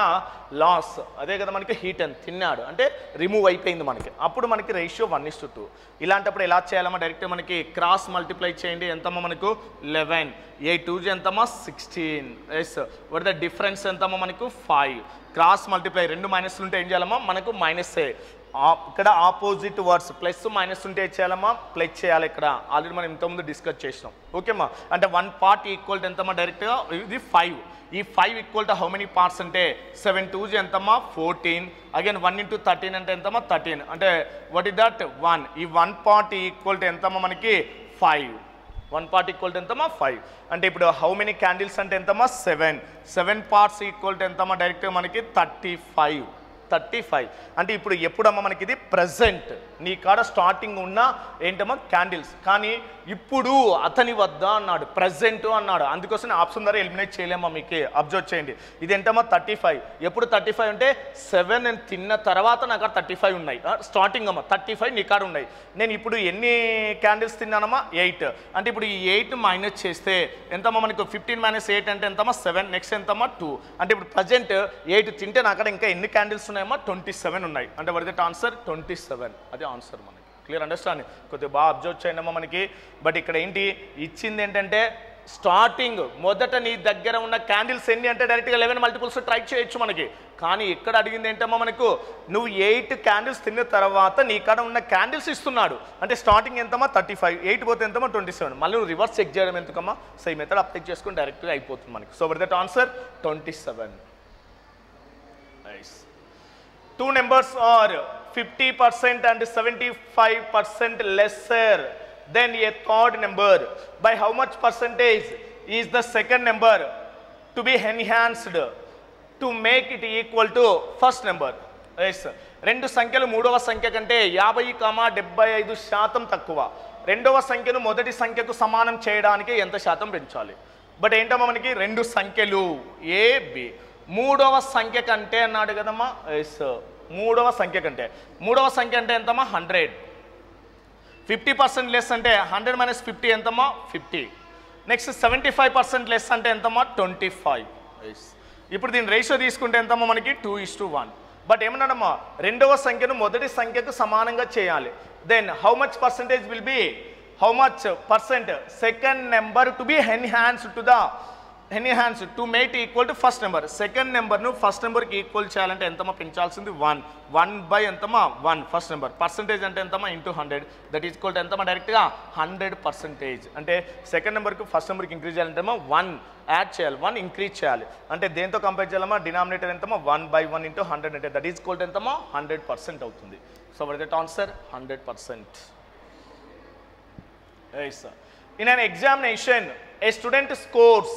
లాస్. అదే కదా మనకి హీట్ అని తిన్నాడు అంటే రిమూవ్ అయిపోయింది మనకి. అప్పుడు మనకి రేషియో 1:2. ఇలాంటప్పుడు ఎలా చేయాలమ్మా? డైరెక్ట్ మనకి క్రాస్ మల్టిప్లై చేయండి. ఎంతమ్మా మనకు? 11. 8 2 ఎంతమ్మా? 16. ఎస్. వాట్ ద డిఫరెన్స్ ఎంతమ్మా మనకు? 5. Cross multiply. 2 మైనస్లు ఉంటే ఏం చేయాలమ్మా? మనకు మైనస్. ఇక్కడ ఆపోజిట్ వర్డ్స్ ప్లస్ మైనస్ ఉంటే చేయాలమ్మా? ప్లస్ చేయాలి. ఇక్కడ ఆల్రెడీ మనం ఇంతకుముందు డిస్కస్ చేసినాం. ఓకేమ్మా. అంటే 1 పార్ట్ ఈక్వల్ టు ఎంతమ్మా? డైరెక్ట్గా ఇది 5. ఈ 5 equal to how many parts అంటే 7 2 ఎంతమ్మా? 14. అగైన్ 1 × 13 అంటే ఎంతమ్మా? 13. అంటే వాట్ ఇస్ దట్? 1. ఈ 1 పార్ట్ ఈక్వల్ టు ఎంతమ్మా మనకి? 5. 1 part ఈక్వల్ టు ఎంతమ్మా 5. అంటే ఇప్పుడు హౌ మెనీ క్యాండిల్స్ అంటే ఎంతమ్మా 7 పార్ట్స్ ఈక్వల్ టు ఎంతమ్మా డైరెక్ట్గా మనకి 35. అంటే ఇప్పుడు ఎప్పుడమ్మా మనకి ఇది ప్రజెంట్ నీ కాడ స్టార్టింగ్ ఉన్న ఏంటమ్మా క్యాండిల్స్, కానీ ఇప్పుడు అతని వద్ద అన్నాడు, ప్రజెంట్ అన్నాడు, అందుకోసం ఆప్షన్ ద్వారా ఎలిమినేట్ చేయలేమా. మీకు అబ్జర్వ్ చేయండి, ఇది ఏంటమ్మా 35. ఎప్పుడు 35 అంటే 7 నేను తిన్న తర్వాత నాకు 35 ఉన్నాయి, స్టార్టింగ్ అమ్మా 35 నీ కాడ ఉన్నాయి. నేను ఇప్పుడు ఎన్ని క్యాండిల్స్ తిన్నానమ్మా 8. అంటే ఇప్పుడు ఈ 8 మైనస్ చేస్తే ఎంతమ్మా మనకు 15 - 8 అంటే ఎంతమ్మా 7. నెక్స్ట్ ఎంతమ్మా 2. అంటే ఇప్పుడు ప్రజెంట్ 8 తింటే నా కాడ ఇంకా ఎన్ని క్యాండిల్స్ ఉన్నాయమ్మా 27 ఉన్నాయి. అంటే వాట్ ఇస్ దట్ ఆన్సర్ 27. అది ఆన్సర్ మనకి. Clear understand? కొద్దిగా బాగా అబ్జర్వ్ చేయండమ్మా మనకి. బట్ ఇక్కడ ఏంటి ఇచ్చింది ఏంటంటే స్టార్టింగ్ మొదట నీ దగ్గర ఉన్న క్యాండిల్స్ ఎన్ని అంటే డైరెక్ట్గా 11 మల్టిపుల్స్ ట్రై చేయొచ్చు మనకి. కానీ ఇక్కడ అడిగింది ఏంటమ్మా మనకు, నువ్వు 8 క్యాండిల్స్ తిన్న తర్వాత నీ కాడ ఉన్న క్యాండిల్స్ ఇస్తున్నాడు. అంటే స్టార్టింగ్ ఎంతమ్మా 35, 8 పోతే ఎంతమ్మా 27. మళ్ళీ నువ్వు రివర్స్ చెక్ చేయడం ఎందుకమ్మా, సో ఈ మెథడ్ అప్లై చేసుకుని డైరెక్ట్గా అయిపోతుంది మనకి. So what is that answer 27. Nice. 2 numbers are 50% and 75% lesser than a third number. By how much percentage is the second number to be enhanced to make it equal to first number? Yes. రెండు సంఖ్యలు మూడవ సంఖ్య కంటే 50,75% తక్కువ. రెండవ సంఖ్యను మొదటి సంఖ్యకు సమానం చేయడానికి ఎంత శాతం పెంచాలి? బట్ ఏంటమ్మా మనకి రెండు సంఖ్యలు ఏ బి, మూడవ సంఖ్య కంటే అన్నాడు కదమ్మా. ఎస్, మూడవ సంఖ్య కంటే. మూడవ సంఖ్య అంటే ఎంతమ్మా 100. 50% లెస్ అంటే 100 - 50 ఎంతమ్మా 50. నెక్స్ట్ 75% లెస్ అంటే ఎంతమ్మా 25. ఎస్. ఇప్పుడు దీని రేషియో తీసుకుంటే ఎంతమ్మా మనకి 2:1. బట్ ఏమన్నాడమ్మా రెండవ సంఖ్యను మొదటి సంఖ్యకు సమానంగా చేయాలి. Then how much percentage will be, how much percent second number to be enhance to make equal to first number. Second నెంబర్ను ఫస్ట్ నెంబర్కి ఈక్వల్ చేయాలంటే ఎంతమ్మా పెంచాల్సింది 1. 1 / ఎంతమ్మా 1 ఫస్ట్ నెంబర్. పర్సెంటేజ్ అంటే ఎంతమ్మా ఇంటూ 100, దట్ ఈక్వల్ టు ఎంతమ్మా డైరెక్ట్గా 100%. అంటే సెకండ్ నెంబర్కి ఫస్ట్ నెంబర్కి ఇంక్రీజ్ చేయాలంటేమో 1 యాడ్ చేయాలి, 1 ఇంక్రీజ్ చేయాలి. అంటే దేంతో కంపేర్ చేయాలమ్మా డినామినేటర్ ఎంతమ్మా 1/1 × 100 అంటే దట్ ఈక్వల్ టు ఎంతమ్మా 100% అవుతుంది. So what is that answer 100%. Yes. In an examination, a student scores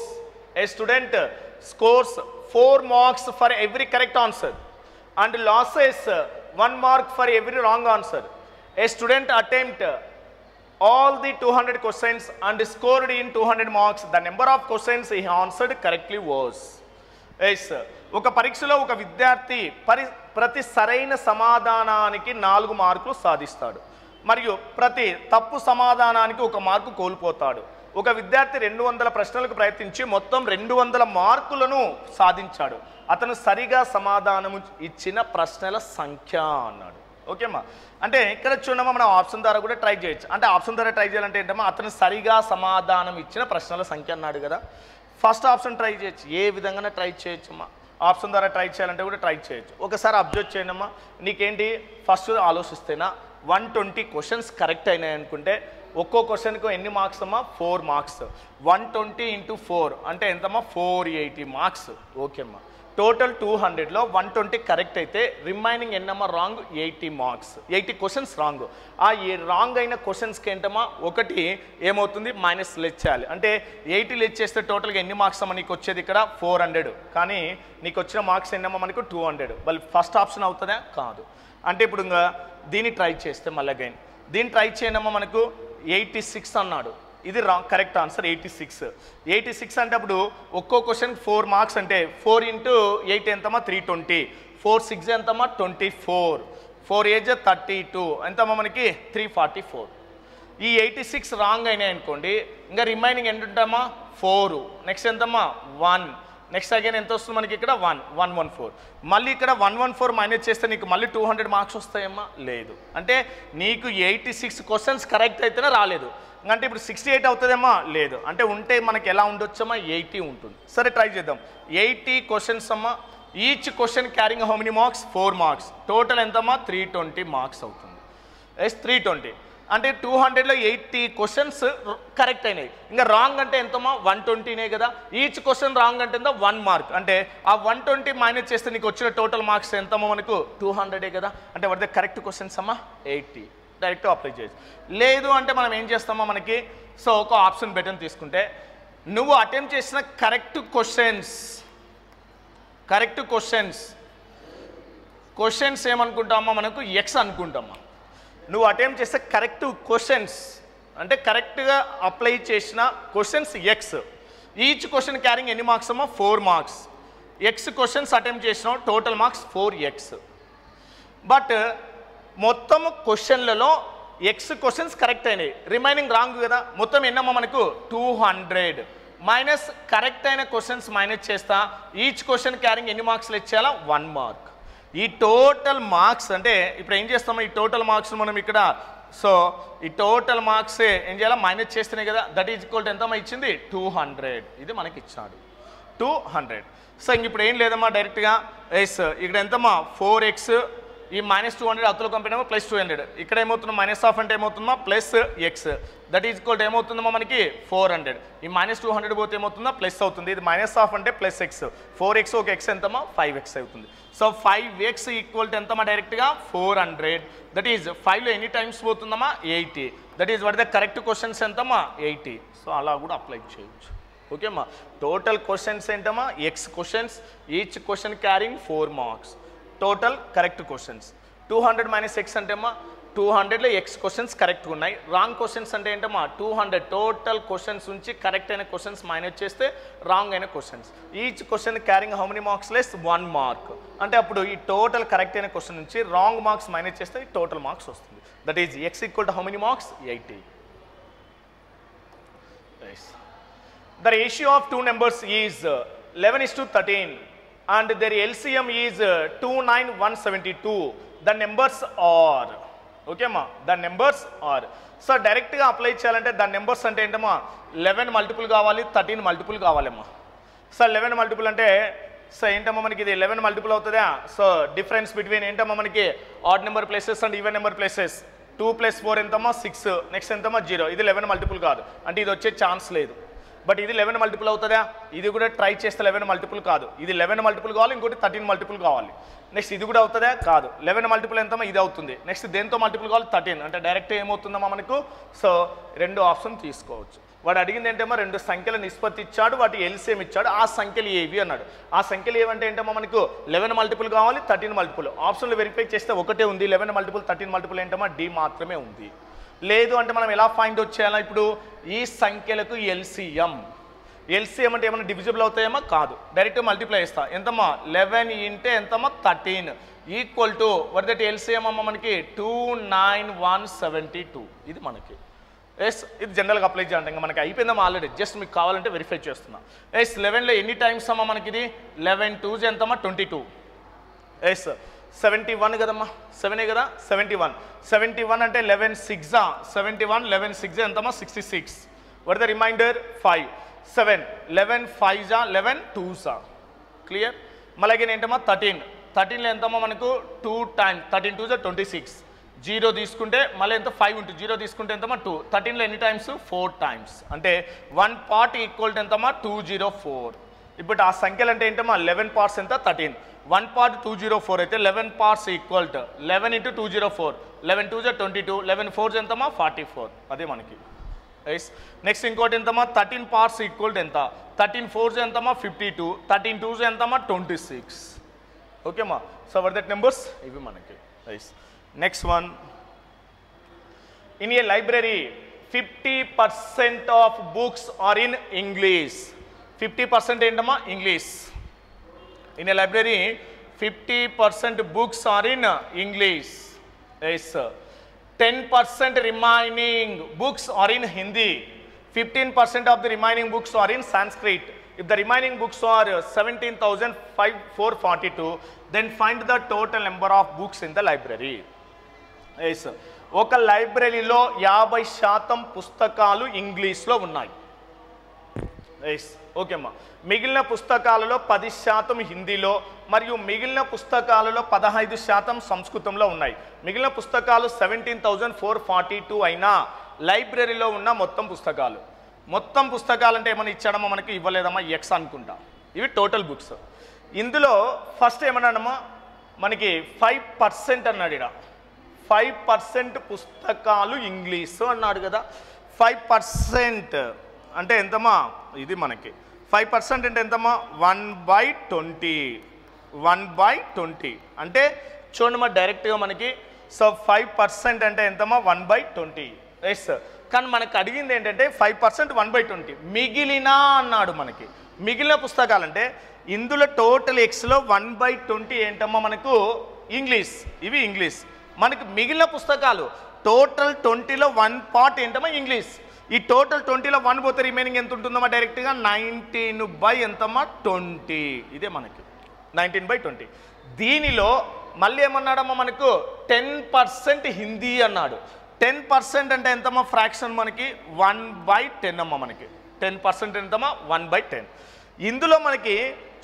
4 marks for every correct answer and loses 1 mark for every wrong answer. A student attempt all the 200 questions and scored in 200 marks. The number of questions he answered correctly was. Yes. ఒక పరీక్షలో ఒక విద్యార్థి ప్రతి సరైన సమాధానానికి 4 మార్కులు సాధిస్తాడు మరియు ప్రతి తప్పు సమాధానానికి 1 మార్కు కోల్పోతాడు. ఒక విద్యార్థి 200 ప్రశ్నలకు ప్రయత్నించి మొత్తం 200 మార్కులను సాధించాడు. అతను సరిగా సమాధానము ఇచ్చిన ప్రశ్నల సంఖ్య అన్నాడు. ఓకేమ్మా, అంటే ఇక్కడ చూడమ్మా మనం ఆప్షన్ ద్వారా కూడా ట్రై చేయొచ్చు. అంటే ఆప్షన్ ద్వారా ట్రై చేయాలంటే ఏంటమ్మా అతను సరిగా సమాధానం ఇచ్చిన ప్రశ్నల సంఖ్య అన్నాడు కదా. ఫస్ట్ ఆప్షన్ ట్రై చేయొచ్చు, ఏ విధంగా ట్రై చేయొచ్చమ్మా. ఆప్షన్ ద్వారా ట్రై చేయాలంటే కూడా ట్రై చేయొచ్చు. ఒకసారి అబ్జర్వ్ చేయండి అమ్మా, నీకేంటి ఫస్ట్ ఆలోచిస్తేనా 120 క్వశ్చన్స్ కరెక్ట్ అయినాయి అనుకుంటే ఒక్కో క్వశ్చన్కు ఎన్ని మార్క్స్ అమ్మా 4 మార్క్స్. 120 × 4 అంటే ఎంతమ్మా 480 మార్క్స్. ఓకే అమ్మా, టోటల్ 200లో 120 కరెక్ట్ అయితే రిమైనింగ్ ఎన్నమ్మా రాంగ్ 80 మార్క్స్. 80 questions wrong. ఆ రాంగ్ అయిన క్వశ్చన్స్కి ఏంటమ్మా ఒకటి ఏమవుతుంది మైనస్ లెస్ చేయాలి. అంటే 80 లెస్ చేస్తే టోటల్గా ఎన్ని మార్క్స్ అమ్మా నీకు వచ్చేది ఇక్కడ 400. కానీ నీకు వచ్చిన మార్క్స్ ఎన్నమ్మా మనకు 200. మళ్ళీ ఫస్ట్ ఆప్షన్ అవుతుందా కాదు. అంటే ఇప్పుడు ఇంకా దీన్ని ట్రై చేస్తే మళ్ళీ అగైన్ దీన్ని ట్రై చేయనమ్మా మనకు 86 అన్నాడు. ఇది రాంగ్. Correct answer 86. 86 అంటే అప్పుడు ఒక్కో క్వశ్చన్ 4 మార్క్స్ అంటే 4 × 8 ఎంతమ్మా 320. 4 6 ఎంతమ్మా 24. 4 8 32 ఎంతమ్మా మనకి 344. ఈ 86 రాంగ్ అయినాయి అనుకోండి ఇంకా రిమైనింగ్ ఎంత ఉంటామా 4. నెక్స్ట్ ఎంతమ్మా 1. నెక్స్ట్ అగైన్ ఎంత వస్తుంది మనకి ఇక్కడ 114. మళ్ళీ ఇక్కడ 114 మైనస్ చేస్తే నీకు మళ్ళీ 200 మార్క్స్ వస్తాయమ్మా లేదు. అంటే నీకు 86 క్వశ్చన్స్ కరెక్ట్ అయితేనే రాలేదు. అంటే ఇప్పుడు 68 అవుతుందేమ్మా లేదు. అంటే ఉంటే మనకి ఎలా ఉండొచ్చమ్మా 80 ఉంటుంది. సరే ట్రై చేద్దాం. 80 క్వశ్చన్స్ అమ్మా, each question carrying how many marks 4 marks. Total ఎంతమ్మా 320 మార్క్స్ అవుతుంది. ఎస్ 320 అంటే 200లో 80 క్వశ్చన్స్ కరెక్ట్ అయినాయి. ఇంకా రాంగ్ అంటే ఎంతమ్మా 120నే కదా. ఈచ్ క్వశ్చన్ రాంగ్ అంటే 1 మార్క్. అంటే ఆ 120 మైనస్ చేస్తే నీకు వచ్చిన టోటల్ మార్క్స్ ఎంతమ్మా మనకు 200 కదా. అంటే వాట్ ద కరెక్ట్ క్వశ్చన్స్ అమ్మా 80. డైరెక్ట్ అప్లై చేయొచ్చు. లేదు అంటే మనం ఏం చేస్తామో మనకి సో ఒక ఆప్షన్ బెటన్ తీసుకుంటే నువ్వు అటెంప్ట్ చేసిన కరెక్ట్ క్వశ్చన్స్ ఏమనుకుంటామో మనకు ఎక్స్ అనుకుంటామా. నువ్వు అటెంప్ట్ చేస్తే కరెక్ట్ క్వశ్చన్స్ అంటే కరెక్ట్గా అప్లై చేసిన questions X. Each question carrying ఎన్ని మార్క్స్ అమ్మా 4 మార్క్స్. ఎక్స్ క్వశ్చన్స్ అటెంప్ట్ చేసినావు టోటల్ మార్క్స్ 4x. బట్ మొత్తం క్వశ్చన్లలో ఎక్స్ క్వశ్చన్స్ కరెక్ట్ అయినాయి, రిమైనింగ్ రాంగ్ కదా. మొత్తం ఎన్నమ్మా మనకు 200 మైనస్ కరెక్ట్ అయిన క్వశ్చన్స్ మైనస్ చేస్తా. ఈచ్ క్వశ్చన్ క్యారింగ్ ఎన్ని మార్క్స్లు ఇచ్చేయాలా 1 మార్క్. ఈ టోటల్ మార్క్స్ అంటే ఇప్పుడు ఏం చేస్తామో ఈ టోటల్ మార్క్స్ మనం ఇక్కడ సో ఈ టోటల్ మార్క్స్ ఏం చేయాలా మైనస్ చేస్తేనే కదా. దట్ ఈజ్ ఈక్వల్ టు ఎంతమ్మా ఇచ్చింది 200. ఇది మనకి ఇచ్చాడు 200. సో ఇంక ఇప్పుడు ఏం లేదమ్మా డైరెక్ట్గా ఎస్ ఇక్కడ ఎంతమ్మా 4x ఈ -200 అతులు కంపెనీ ప్లస్ 200. ఇక్కడ ఏమవుతుందో మైనస్ ఆఫ్ అంటే ఏమవుతుందమ్మా plus x. That is equal to ఏమవుతుందమ్మా మనకి 400. ఈ -200 పోతే ఏమవుతుందా ప్లస్ అవుతుంది. ఇది మైనస్ ఆఫ్ అంటే ప్లస్ ఎక్స్. 4x ఒక ఎక్స్ ఎంతమ్మా 5x అవుతుంది. సో 5x ఈక్వల్ టు ఎంతమ్మా డైరెక్ట్గా 400. దట్ ఈజ్ 5లో ఎన్ని టైమ్స్ పోతుందమ్మా 80. That is what the correct questions ఎంతమ్మా 80. సో అలా కూడా అప్లై చేయొచ్చు. ఓకే అమ్మా. టోటల్ క్వశ్చన్స్ ఏంటమ్మా x questions, each question carrying 4 marks. Total correct questions 200 minus x అంటే అమ్మా 200లో ఎక్స్ క్వశ్చన్స్ కరెక్ట్గా ఉన్నాయి. రాంగ్ క్వశ్చన్స్ అంటే ఏంటమ్మా 200 టోటల్ క్వశ్చన్స్ నుంచి కరెక్ట్ అయిన క్వశ్చన్స్ మైనస్ చేస్తే రాంగ్ అయిన questions. Each question carrying how many marks less 1 mark. అంటే అప్పుడు ఈ టోటల్ కరెక్ట్ అయిన క్వశ్చన్ నుంచి రాంగ్ మార్క్స్ మైనస్ చేస్తే ఈ టోటల్ మార్క్స్ వస్తుంది. That is X equal to how many marks 80. The ratio of two numbers is 11:13 and their LCM is 29172. The numbers are okay ma, the numbers are. So direct గా apply చేయాలంటే the numbers అంటే ఏంటమ్మా 11 multiple కావాలి 13 multiple కావాలమ్మా. So 11 multiple అంటే so ఏంటమ్మా మనకి ఇది 11 మల్టిపుల్ అవుతుందా. సో డిఫరెన్స్ బిట్వీన్ ఏంటమ్మా మనకి add number places and even number places 2 + 4 ఎంతమ్మా 6. నెక్స్ట్ ఎంతమ్మా 0. ఇది 11 మల్టిపుల్ కాదు అంటే ఇది వచ్చే ఛాన్స్ లేదు. బట్ ఇది 11 మల్టిపుల్ అవుతుందా. ఇది కూడా ట్రై చేస్తే 11 మల్టిపుల్ కాదు. ఇది 11 మల్టిపుల్ కావాలి, ఇంకోటి 13 మల్టిపుల్ కావాలి. నెక్స్ట్ ఇది కూడా అవుతుందా కాదు. 11 మల్టిపుల్ ఎంతమ్మా ఇది అవుతుంది. నెక్స్ట్ దేంతో మల్టిపుల్ కావాలి 13 అంటే డైరెక్ట్ ఏమవుతుందమ్మా మనకు సో 2 ఆప్షన్ తీసుకోవచ్చు. వాడు అడిగింది ఏంటమ్మా 2 సంఖ్యల నిష్పత్తి ఇచ్చాడు, వాటి ఎల్సిఎం ఇచ్చాడు. ఆ సంఖ్యలు ఏవి అన్నాడు. ఆ సంఖ్యలు ఏవంటే ఏంటమ్మా మనకు 11 మల్టిపుల్ కావాలి 13 మల్టిపుల్. ఆప్షన్లు వెరిఫై చేస్తే ఒకటే ఉంది 11 మల్టిపుల్ 13 మల్టిపుల్ ఏంటమ్మా డి మాత్రమే ఉంది. లేదు అంటే మనం ఎలా ఫైండ్ అవుట్ చేయాలా. ఇప్పుడు ఈ సంఖ్యలకు ఎల్సిఎం అంటే ఏమన్నా డివిజిబుల్ అవుతాయేమో కాదు, డైరెక్ట్ మల్టిప్లై చేస్తా. ఎంతమ్మా 11 ఇంటే ఎంతమ్మా 13 equal to what that LCM అమ్మ మనకి 29172. ఇది మనకి ఎస్. ఇది జనరల్గా అప్లై చేయాలంటే ఇంకా మనకి అయిపోయిందమ్మా ఆల్రెడీ. జస్ట్ మీకు కావాలంటే వెరిఫై చేస్తున్నా. ఎస్ 11లో ఎన్ని టైమ్స్ అమ్మా మనకి ఇది 11 2s ఎంతమ్మా 22. ఎస్ 71 కదమ్మా 7 కదా 71 అంటే 11 6 71 11 6 ఎంతమ్మా 66. What the remainder 5 7 11 5 11 2s. Clear. మళ్ళీ ఏంటమ్మా 13లో ఎంతమ్మా మనకు 2 టైమ్స్ 13 2s 26. 0 తీసుకుంటే మళ్ళీ ఎంత 5 ఉంటుంది. 0 తీసుకుంటే ఎంతమ్మా 2. 13లో ఎన్ని టైమ్స్ 4 టైమ్స్ అంటే 1 పార్ట్ ఈక్వల్ టు ఎంతమ్మా 204. ఇప్పుడు ఆ సంఖ్యలు అంటే ఏంటమ్మా 11 పార్ట్స్ ఎంత 13. 1 పార్ట్ 204 అయితే 11 parts equal to 11 × 204. 11 2s 22. 11 4s ఎంతమ్మా 44. అదే మనకి. నెక్స్ట్ ఇంకోటి ఎంతమ్మా 13 పార్ట్స్ ఈక్వల్ టు ఎంత 13 4s ఎంతమ్మా 52. 13 2s ఎంతమ్మా 26. ఓకేమ్మా. సో వర్ దట్ నెంబర్స్ ఇవి మనకి. Next one. In a library 50% of books are in English. 50% ఏంటమ్మా English. In a library 50% books are in English. Yes. 10% remaining books are in Hindi. 15% of the remaining books are in Sanskrit. If the remaining books are 17,442, then find the total number of books in the library. Yes. ఒక లైబ్రరీలో 50% పుస్తకాలు ఇంగ్లీష్లో ఉన్నాయి. Yes okay అమ్మా. మిగిలిన పుస్తకాలలో 10% హిందీలో మరియు మిగిలిన పుస్తకాలలో 15% సంస్కృతంలో ఉన్నాయి. మిగిలిన పుస్తకాలు 17,442 అయినా లైబ్రరీలో ఉన్న మొత్తం పుస్తకాలు అంటే ఏమైనా ఇచ్చాడమ్మా మనకి ఇవ్వలేదమ్మా ఎక్స్ అనుకుంటా. ఇవి టోటల్ బుక్స్. ఇందులో ఫస్ట్ ఏమన్నాడమ్మా మనకి 5% అన్నాడు. ఇక్కడ 5% పుస్తకాలు ఇంగ్లీషు అన్నాడు కదా. 5% అంటే ఎంతమా, ఇది మనకి 5% అంటే ఎంతమా 1/20. 1/20 అంటే చూడండి మా డైరెక్ట్గా మనకి. సో 5% అంటే ఎంతమా 1/20. ఎస్, కానీ మనకు అడిగింది ఏంటంటే 5% 1/20 మిగిలిన అన్నాడు మనకి. మిగిలిన పుస్తకాలు అంటే ఇందులో టోటల్ ఎక్స్లో 1/20 ఏంటమ్మా మనకు ఇంగ్లీష్, ఇవి ఇంగ్లీష్. మనకి మిగిలిన పుస్తకాలు టోటల్ 20లో 1 పార్ట్ ఏంటమ్మా ఇంగ్లీష్. ఈ టోటల్ 20లో 1 పోతే రిమైనింగ్ ఎంత ఉంటుందమ్మా డైరెక్ట్గా 19/20. ఇదే మనకి 19/20. దీనిలో మళ్ళీ ఏమన్నాడమ్మా మనకు 10% హిందీ అన్నాడు. 10% అంటే ఎంతమ్మా ఫ్రాక్షన్ మనకి 1/10 అమ్మా మనకి. 10% ఎంతమ్మా 1/10. ఇందులో మనకి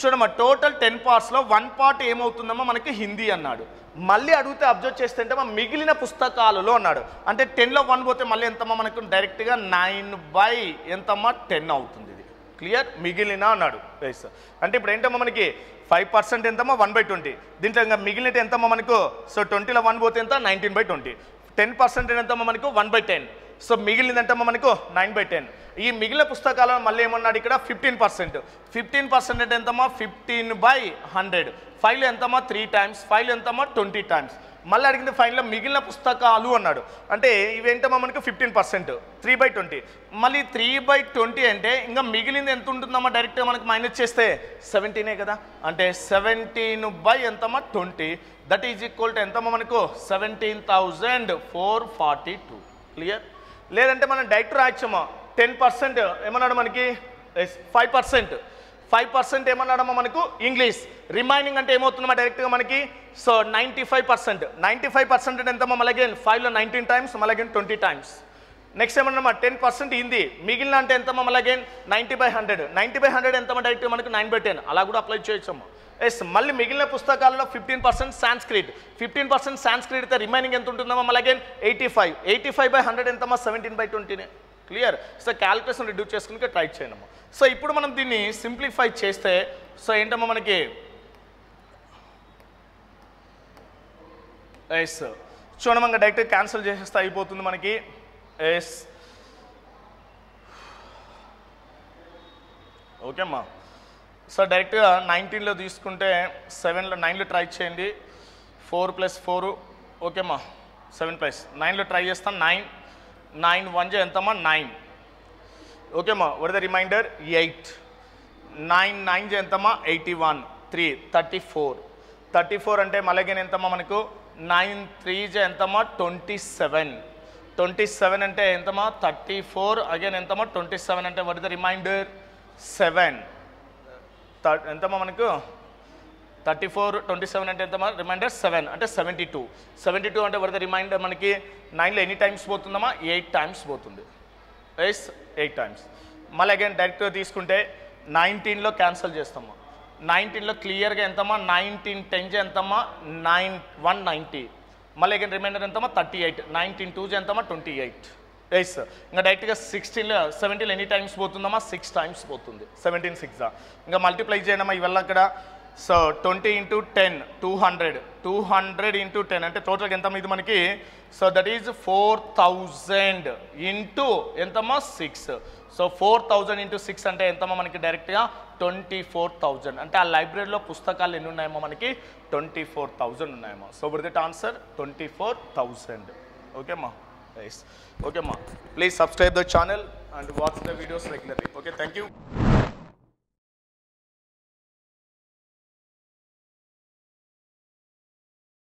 చూడమ్మా టోటల్ 10 పార్ట్స్లో 1 పార్ట్ ఏమవుతుందమ్మా మనకి హిందీ అన్నాడు. మళ్ళీ అడిగితే అబ్జర్వ్ చేస్తే ఎంతమ్మా మిగిలిన పుస్తకాలలో అన్నాడు. అంటే 10లో 1 పోతే మళ్ళీ ఎంతమ్మా మనకు డైరెక్ట్గా 9/10 అవుతుంది. ఇది క్లియర్, మిగిలిన అన్నాడు. ఎస్, అంటే ఇప్పుడు ఏంటమ్మా మనకి 5% ఎంతమ్మా 1/20. దీంట్లో ఇంకా మిగిలిన ఎంతమ్మా మనకు. సో 20లో 1 పోతే ఎంత 19/20. 10% ఎంతమ్మా మనకు 1/10. సో మిగిలింది ఎంతమ్మా మనకు 9/10. ఈ మిగిలిన పుస్తకాలను మళ్ళీ ఏమన్నాడు ఇక్కడ 15%. 15% అంటే ఎంతమ్మా 15/100. 5లో ఎంతమ్మా 3 టైమ్స్, 5లో ఎంతమ్మా 20 టైమ్స్. మళ్ళీ అడిగింది ఫైనల్లో మిగిలిన పుస్తకాలు అన్నాడు. అంటే ఇవేంటమ్మా మనకు 15%, 3/20. మళ్ళీ 3/20 అంటే ఇంకా మిగిలింది ఎంత ఉంటుందమ్మా డైరెక్ట్గా మనకు మైనస్ చేస్తే 17 కదా. అంటే 17/20 దట్ ఈజ్ ఈక్వల్ టు ఎంతమ్మా మనకు 17,442. క్లియర్. లేదంటే మనం డైరెక్ట్ రాయొచ్చమ్మా 10% ఏమన్నాడు మనకి 5% ఏమన్నాడమ్మా మనకు ఇంగ్లీష్. రిమైనింగ్ అంటే ఏమవుతుందమ్మా డైరెక్ట్గా మనకి. సో 95%. 95% అంటే ఎంతమ్మా మళ్ళీ 5లో 19 టైమ్స్, మళ్ళీ 20 టైమ్స్. నెక్స్ట్ ఏమన్నా 10% హిందీ. మిగిలిన అంటే ఎంతమ్మా మళ్ళీ 90/100. 90/100 ఎంతమ్మా డైరెక్ట్గా మనకు 9/10. అలా కూడా అప్లై చేయొచ్చమ్మా. ఎస్, మళ్ళీ మిగిలిన పుస్తకాలలో 15% సాంస్క్రిట్. 15% సాంస్క్రిట్ అయితే రిమైనింగ్ ఎంత ఉంటుందమ్మా మళ్ళీ 85. 85/100 ఎంతమ్మా 17/20. క్లియర్. సో క్యాలిక్యులేషన్ రిడ్యూస్ చేసుకుని ట్రై చేయనమ్మా. సో ఇప్పుడు మనం దీన్ని సింప్లిఫై చేస్తే సో ఏంటమ్మా మనకి ఎస్ చూడమ్మా ఇంకా డైరెక్ట్ క్యాన్సిల్ చేసేస్తే అయిపోతుంది మనకి. ఎస్ ఓకే అమ్మా. సో డైరెక్ట్గా 19లో తీసుకుంటే 7లో 9లో ట్రై చేయండి. 4 + 4 ఓకేమ్మా 7 + 9లో ట్రై చేస్తాను. 9 1 ఎంతమ్మా 9. ఓకేమ్మా. What the reminder 8. 9 9 ఎంతమ్మా 81. 3 34 అంటే మళ్ళీ ఎంతమ్మా మనకు 9 3 ఎంతమ్మా 27. 27 అంటే ఎంతమ్మా 34. అగైన్ ఎంతమ్మా 27 అంటే వాట్ ద రిమైండర్ 7. ఎంతమ్మా మనకు 34 27 అంటే ఎంతమ్మా రిమైండర్ 7 అంటే 72. 72 అంటే వాట్ ద రిమైండర్ మనకి 9లో ఎన్ని టైమ్స్ పోతుందమ్మా 8 టైమ్స్ పోతుంది. Yes 8 times. మళ్ళీ అగైన్ డైరెక్ట్గా తీసుకుంటే 19లో క్యాన్సిల్ చేస్తాము. 19లో క్లియర్గా ఎంతమ్మా 19 10 ఎంతమ్మా 190. మళ్ళీ అగైన్ రిమైండర్ ఎంతమ్మా 38. 19 2 ఎంతమ్మా 28. ఎస్ ఇంకా డైరెక్ట్గా 17లో ఎన్ని టైమ్స్ పోతుందమ్మా 6 టైమ్స్ పోతుంది. 17 6 ఇంకా మల్టిప్లై చేయడమ్మా ఇవల్ల అక్కడ. సో 20 × 10 200. 200 × 10 అంటే టోటల్గా ఎంత ఇది మనకి. సో దట్ ఈజ్ 4000 ఇంటూ ఎంతమ్మా 6. సో 4000 × 6 అంటే ఎంతమ్మా మనకి డైరెక్ట్గా 24,000. అంటే ఆ లైబ్రరీలో పుస్తకాలు ఎన్ని ఉన్నాయమ్మా మనకి 24,000 ఉన్నాయమ్మా. So but that answer 24,000. ఓకేమ్మా. ఎస్ ఓకేమ్మా. Please subscribe the channel and watch the videos regularly. Okay, thank you.